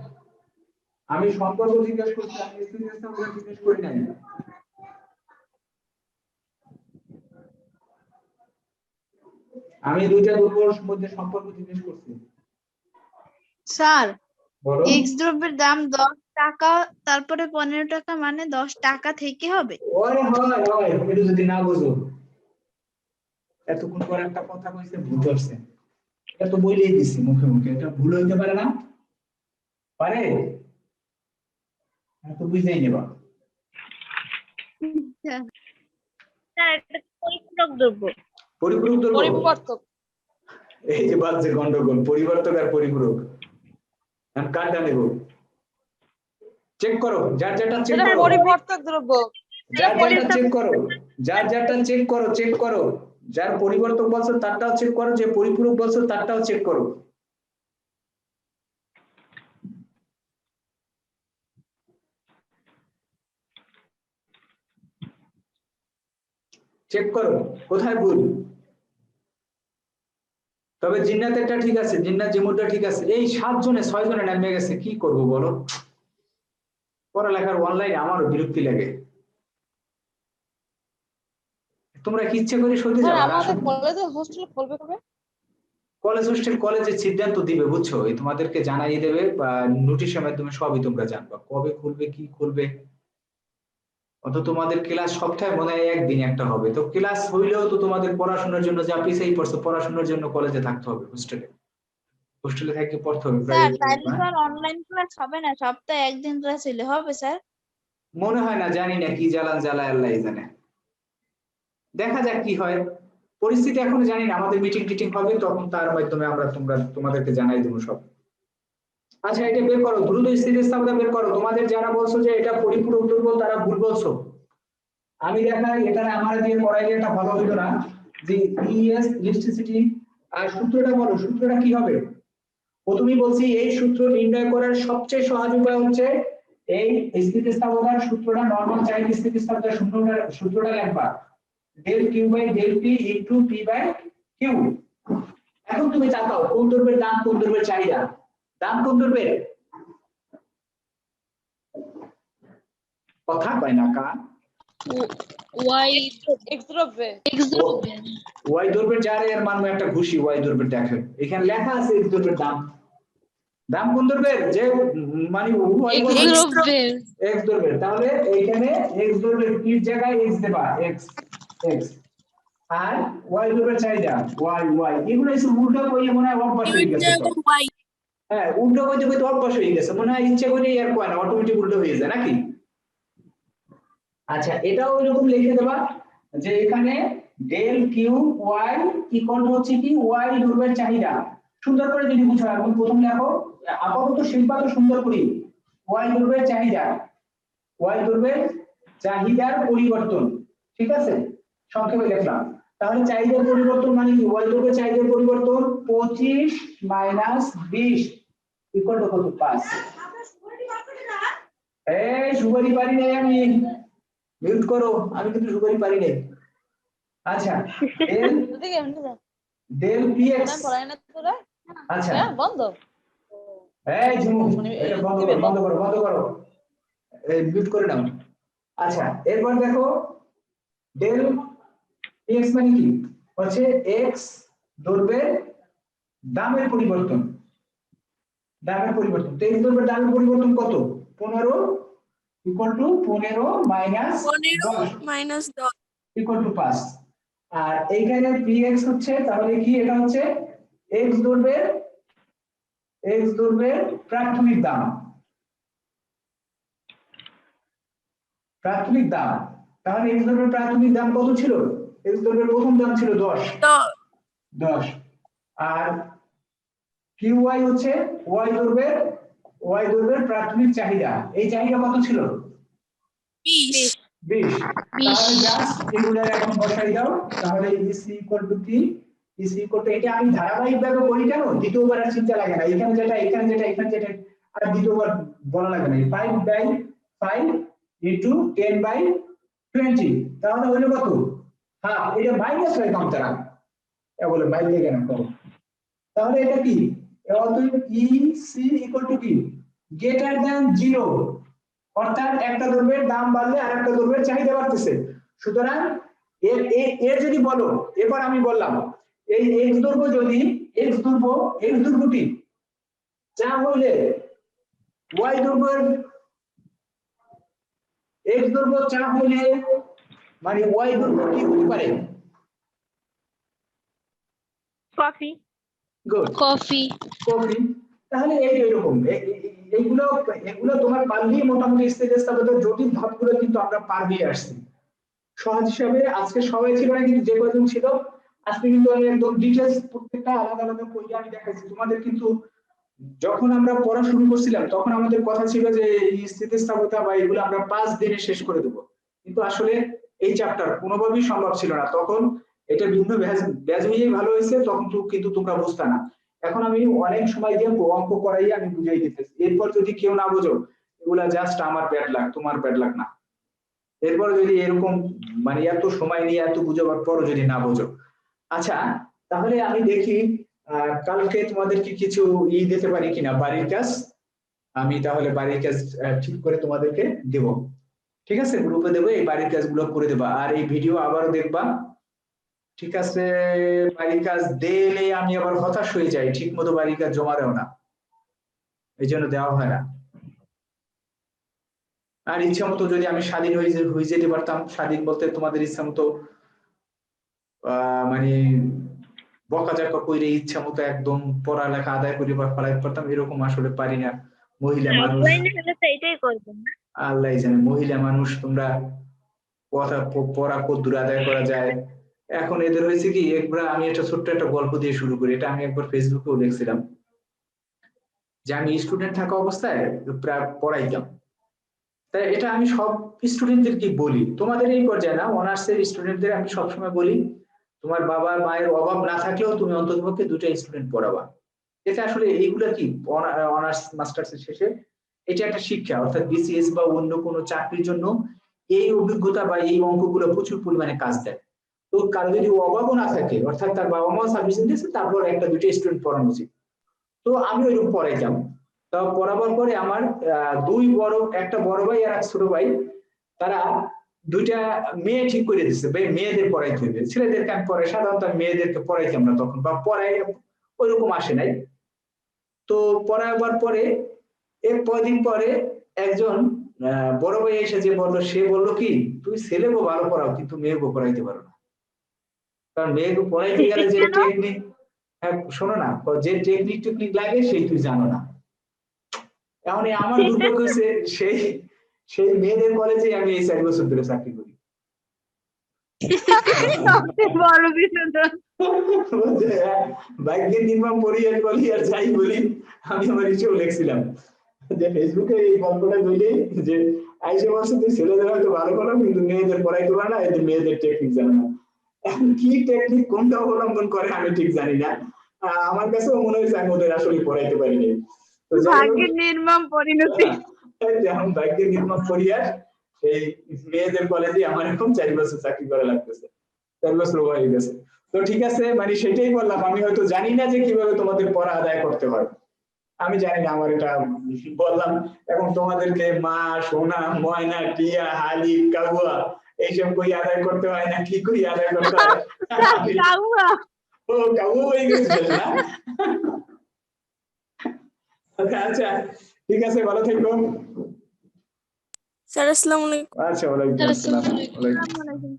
আমি সম্পর্ক জিজ্ঞেস করছি, আমি স্থিতিস্থাপকতা জিজ্ঞেস করি নাই। আমি দুইটা দ্রব্যের মধ্যে সম্পর্ক জিজ্ঞেস করছি। স্যার বলো। এক্স দ্রব্যের দাম 10 টাকা, তারপরে 15 টাকা, মানে 10 টাকা থেকে হবে। ওরে হয় হয়, এটা যদি না বুঝো, এতক্ষণ পর একটা কথা কইছে ভুল করছে, এটা তো বলেই দিছি মুখে মুখে, এটা ভুল হইতে পারে না? পারে? তো বুঝেই নেবা। স্যার এটা পরিপূরক দ্রব্য। পরিপূরক দ্রব্য, পরিবর্তক। এই যে বাজে গন্ডগোল, পরিবর্তক আর পরিপূরক। আমি কার্ডটা নেব, চেক করো, যার যেটা চেক এটা করো, পরিবর্তক দ্রব্য। যার যেটা চেক করো, যার যেটা চেক করো, চেক করো, যার পরিবর্তক বলছো তারটাও চেক করো, যে পরিপূরক বলছো তারটাও চেক করো। চেক করো কোথায় ভুল। তবে জিন্নাতেরটা ঠিক আছে, জিন্নাত জিমুরটা ঠিক আছে। এই 7 জনে 6 জনে নামে গেছে, কি করব বলো? পড়ালেখার অনলাইনে আমারও বিরক্তি লাগে। তোমরা কি ইচ্ছে করে সত্যি স্যার যাও? আমাদের কলেজে হোস্টেল খুলবে কবে? কলেজ হোস্টেল কলেজে সিদ্ধান্ত দিবে, বুঝছো? এই তোমাদেরকে জানাই দেবে বা নোটিশের মাধ্যমে সবই তোমরা জানবা, কবে খুলবে কি খুলবে। অত তোমাদের ক্লাস সপ্তাহে মনে হয় একদিন একটা হবে, তো ক্লাস হইলেও তো তোমাদের পড়াশোনার জন্য যা পিছিয়ে পড়ছো, পড়াশোনার জন্য কলেজে থাকতে হবে, হোস্টেলে থাকি পড়তে হবে স্যার প্রাইভেট। তাহলে তো আর অনলাইন ক্লাস হবে না, সপ্তাহে একদিন ক্লাস হলে হবে স্যার? মনে হয় না, জানি না কি জ্বালান জ্বালায় আল্লাহ জানে, দেখা যাক কি হয়। পরিস্থিতি এখনো জানি না, আমাদের মিটিং টিটিং হবে তখন তার মাধ্যমে আমরা তোমাদেরকে জানাই দেবো সব। আচ্ছা এটা বের করো, দ্রুত স্থিতিস্থাপকতা বের করো। তোমাদের যারা বলছো যে এটা পরিপূরক দ্রব্য তারা ভুল বলছো। আমি দেখাই এখানে আমার দিয়ে করাইলে এটা ভালো হইতো না, যে ইএস ইলেকট্রিসিটি আর সূত্রটা বলো, সূত্রটা কি হবে? প্রথমেই বলছি এই সূত্র নির্ণয় করার সবচেয়ে সহজ উপায় হচ্ছে এই স্থিতিস্থাপকতার সূত্রটা, নরমাল চাইল্ড স্থিতিস্থাপকতার সূত্রটা লিখবা, del q by del p into p by q। এখন তুমি তাকাও, কোন দ্রব্যের দাম, কোন দ্রব্যের চাহিদা, দাম কোন দ্রব্যের? কথা কয় না কা? ওয়াই এক্স দ্রব্যে। এক্স দ্রব্যে। ওয়াই দ্রব্যের যার এর মান একটা ঘুষি, ওয়াই দ্রব্যের দেখেন এখানে লেখা আছে এক্স দ্রব্যের দাম। দাম কোন দ্রব্যের? যে মানে ওয়াই এক্স দ্রব্যের। এক্স দ্রব্যের, তাহলে এইখানে এক্স দ্রব্যের p এর জায়গায় x দেবা, x x, আর ওয়াই দ্রব্যের চাহিদা ওয়াই ওয়াই। এগুলো এসে উল্টো কইয়ে মনে হয় অভ্যাস হয়ে গেছে তো। হ্যাঁ, উল্টো কইতে কইতে অভ্যাস হয়ে গেছে, মনে হয় ইচ্ছে করে আর কয় না, অটোমেটিক উল্টো হয়ে যায় নাকি? আচ্ছা এটাও এরকম লিখে দেবা যে এখানে del Q Y equal to হচ্ছে কি ওয়াই দ্রব্যের চাহিদা। সুন্দর করে যদি বুঝো, এখন প্রথম লেখো, আপাতত শিল্পা তো সুন্দর করি, ওয়াই দৈর্ঘ্যের চাহিদা, ওয়াই দৈর্ঘ্যের চাহিদার পরিবর্তন, ঠিক আছে, সংক্ষেপে লিখলাম। তাহলে চাহিদার পরিবর্তন মানে কি, ওয়াই দৈর্ঘ্যের চাহিদার পরিবর্তন 25 মাইনাস 20 ইকুয়াল টু কত, 5। এই সুপারি পারি নাই আমি, মিউট করো, আমি কিন্তু সুপারি পারি নাই। আচ্ছা, ডেল পিএক্স, আচ্ছা বন্ধ। এই ঝুমু, এটা বন্ধ করো, এই মিউট করে নাও। আচ্ছা, এরপর দেখো ডেল পিএক্স মানে কি, হচ্ছে এক্স দৈর্ঘ্যের দামের পরিবর্তন, দামের পরিবর্তন। তো এক্স দৈর্ঘ্যের দামের পরিবর্তন কত, 15 equal to 15 minus 10 equal two 5। আর এইখানে পিএক্স হচ্ছে, তাহলে কি এটা হচ্ছে এক্স দৈর্ঘ্যের প্রাথমিক দাম, প্রাথমিক দাম। তাহলে এক্স দৈর্ঘ্যের প্রাথমিক দাম কত ছিল, এক্স দৈর্ঘ্যের প্রথম দাম ছিল 10। আর কিউ ওয়াই হচ্ছে ওয়াই দৈর্ঘ্যের প্রাথমিক চাহিদা, এই চাহিদা কত ছিল, 20। তাহলে জাস্ট এগুলো এখন বসাই দাও। তাহলে ইসি ইকুয়াল টু কি, ইসি ইকুয়াল টু, এটা আমি ধারাবাহিকভাবে করি কেন, দ্বিতীয়বার আর চিন্তা লাগে না, এখানে যেটা আর দ্বিতীয়বার বলা লাগে না। 5/5 ইনটু 10/20, তাহলে হলো কত, হ্যাঁ এটা মাইনাস হয় কম তারা, এ বলে মাইনাস কেন করো। তাহলে এটা কি, অতএব ইসি ইকুয়াল টু কি, গ্রেটার দ্যান 0, অর্থাৎ একটা দ্রব্যের দাম বাড়লে আরেকটা দ্রব্যের চাহিদা বাড়তেছে। সুতরাং এর যদি বলো, এবার আমি বললাম এই এক্স দৈর্ঘ্য যদি এক্স দৈর্ঘ্যটি যা হইলে ওয়াই দৈর্ঘ্যের এক্স দৈর্ঘ্য চা হইলে মানে ওয়াই দৈর্ঘ্য কি হতে পারে, কফি, গুড, কফি। তাহলে এইরকম এগুলো তোমার পারলেই মোটামুটি স্থিতিস্থাপকতার জটিল ধাপগুলো কিন্তু আমরা পার দিয়ে আসছি সহজ হিসাবে। আজকে সবাই ছিল না, কিন্তু যে কয়জন ছিল আজকে কিন্তু আমি একদম ডিটেইলস প্রত্যেকটা আলাদা আলাদা কইয়া আমি দেখাইছি তোমাদের। কিন্তু যখন আমরা পড়া শুরু করছিলাম তখন আমাদের কথা ছিল যে এই স্থিতিস্থাপকতা বা এগুলো আমরা 5 দিনে শেষ করে দেব, কিন্তু আসলে এই চ্যাপ্টার কোনোভাবেই সম্ভব ছিল না। তখন এটা ভিন্ন ব্যাচ হয়েই ভালো হয়েছে, তখন কিন্তু তোমরা বুঝতে না। এখন আমি অনেক সময় দিয়ে অঙ্ক করাই আমি বুঝাই দিতেছি। এরপর যদি কেউ না বোঝো, এগুলা জাস্ট আমার ব্যাড লাক, তোমার ব্যাড লাক না। এরপর যদি এরকম মানে এত সময় নিয়ে এত বুঝাবার পরও যদি না বোঝো, আচ্ছা তাহলে আমি দেখি কালকে তোমাদেরকে কিছু দিতে পারি কিনা বাড়ির কাজ। আমি তাহলে বাড়ির কাজ ঠিক করে তোমাদেরকে দেব, ঠিক আছে, গ্রুপে দেবো, এই বাড়ির কাজগুলো করে দেবা। আর এই ভিডিও আবারও দেখবা, ঠিক আছে। বাড়ির কাজ দিলে আমি আবার হতাশ হয়ে যাই, ঠিক মতো বাড়ির কাজ জমা দেও না, এই জন্য দেওয়া হয় না। আর ইচ্ছা মতো যদি আমি স্বাধীন হয়ে যেতে পারতাম, স্বাধীন বলতে তোমাদের ইচ্ছা মতো মানে বকাঝকা করে ইচ্ছা মতো একদম পড়ালেখা আদায় করে ফেলাইতে পারতাম, এরকম আসলে পারি না। মহিলা মানুষ, এটাই করবেন না, আল্লাহ জানে, মহিলা মানুষ তোমরা কথা পড়া কদ্দুর আদায় করা যায়। এখন এদের হয়েছে কি, একবার আমি একটা ছোট্ট একটা গল্প দিয়ে শুরু করি, এটা আমি একবার ফেসবুকেও দেখছিলাম, যে আমি স্টুডেন্ট থাকা অবস্থায় প্রায় পড়াইতাম। তাই এটা আমি সব স্টুডেন্টদেরকে বলি, তোমাদের এই পর্যায়ে না, অনার্সের স্টুডেন্টদের আমি সবসময় বলি, তোমার বাবা মায়ের অভাব না থাকলেও তুমি অন্ততপক্ষে 2টা স্টুডেন্ট পড়াবা। এটা আসলে এইগুলা কি অনার্স মাস্টার্স এর শেষে এটা একটা শিক্ষা, অর্থাৎ বিসিএস বা অন্য কোনো চাকরির জন্য এই অভিজ্ঞতা বা এই অঙ্কগুলো প্রচুর পরিমাণে কাজ দেয়। তো কারো যদি অভাবও না থাকে, অর্থাৎ তার বাবা মা সার্ভিস দিয়েছে, তারপর 1-2টা স্টুডেন্ট পড়ানো উচিত। তো আমি ওইরকম পড়াইতাম। তো পড়াবার পরে আমার একটা বড় ভাই আর এক ছোট ভাই, তারা 2টা মেয়ে ঠিক করে দিচ্ছে, মেয়েদের পড়াইতে হবে, ছেলেদেরকে আমি পড়াই, সাধারণত মেয়েদেরকে পড়াইতাম না তখন, বা পড়াই ওইরকম আসে নাই। তো পড়াবার পরে এর কদিন পরে একজন বড় ভাই এসে যে বললো, সে বললো কি, তুই ছেলেকে ভালো পড়াও কিন্তু মেয়েকে পড়াইতে পারো না, কারণ মেয়েকে পড়াইতে গেলে যে টেকনিক, হ্যাঁ শোনো না, যে টেকনিক লাগে সেই তুই জানো না। এখন আমার দুর্ভাগ্য হয়েছে সেই মেয়েদের কলেজে আমি এই 4 বছর ধরে চাকরি করি। বড় বিনোদন। ভাগ্যের নির্মাণ পড়ি আর বলি আর যাই বলি, আমি আমার ইচ্ছেও লিখছিলাম। যে ফেসবুকে এই গল্পটা বলি যে আইসে বলছে তুই ছেলেদের হয়তো ভালো করো কিন্তু মেয়েদের পড়াইতে পারে না, এদের মেয়েদের টেকনিক জানে না। এখন কি টেকনিক কোনটা অবলম্বন করে আমি ঠিক জানি না। আমার কাছেও মনে হয়েছে আমি ওদের আসলে পড়াইতে পারিনি। তো যাই হোক, ভাগ্যের নির্মম পরিণতি। যেমন ভাগ্যের নির্মম করিয়ার এই মেয়েদের কলেজে আমার এখন 4 বছর চাকরি করা লাগতেছে, 4 বছর হয়ে গেছে। তো ঠিক আছে, মানে সেটাই বললাম, আমি হয়তো জানি না যে কিভাবে তোমাদের পড়া আদায় করতে হয়, আমি জানি না, আমার এটা বললাম। এখন তোমাদেরকে মা, সোনা, ময়না, টিয়া, হালি, কাউয়া এইসব কই আদায় করতে হয় না কি কই আদায় করতে হয়। কাউয়া। ও কাউয়া হয়ে গেছে না? আচ্ছা ঠিক আছে, ভালো থেকো। স্যার আসসালামু আলাইকুম। আচ্ছা, ওয়ালাইকুম স্যার আসসালাম। আসসালামু আলাইকুম। ওয়ালাইকুম আসসালামু আলাইকুম।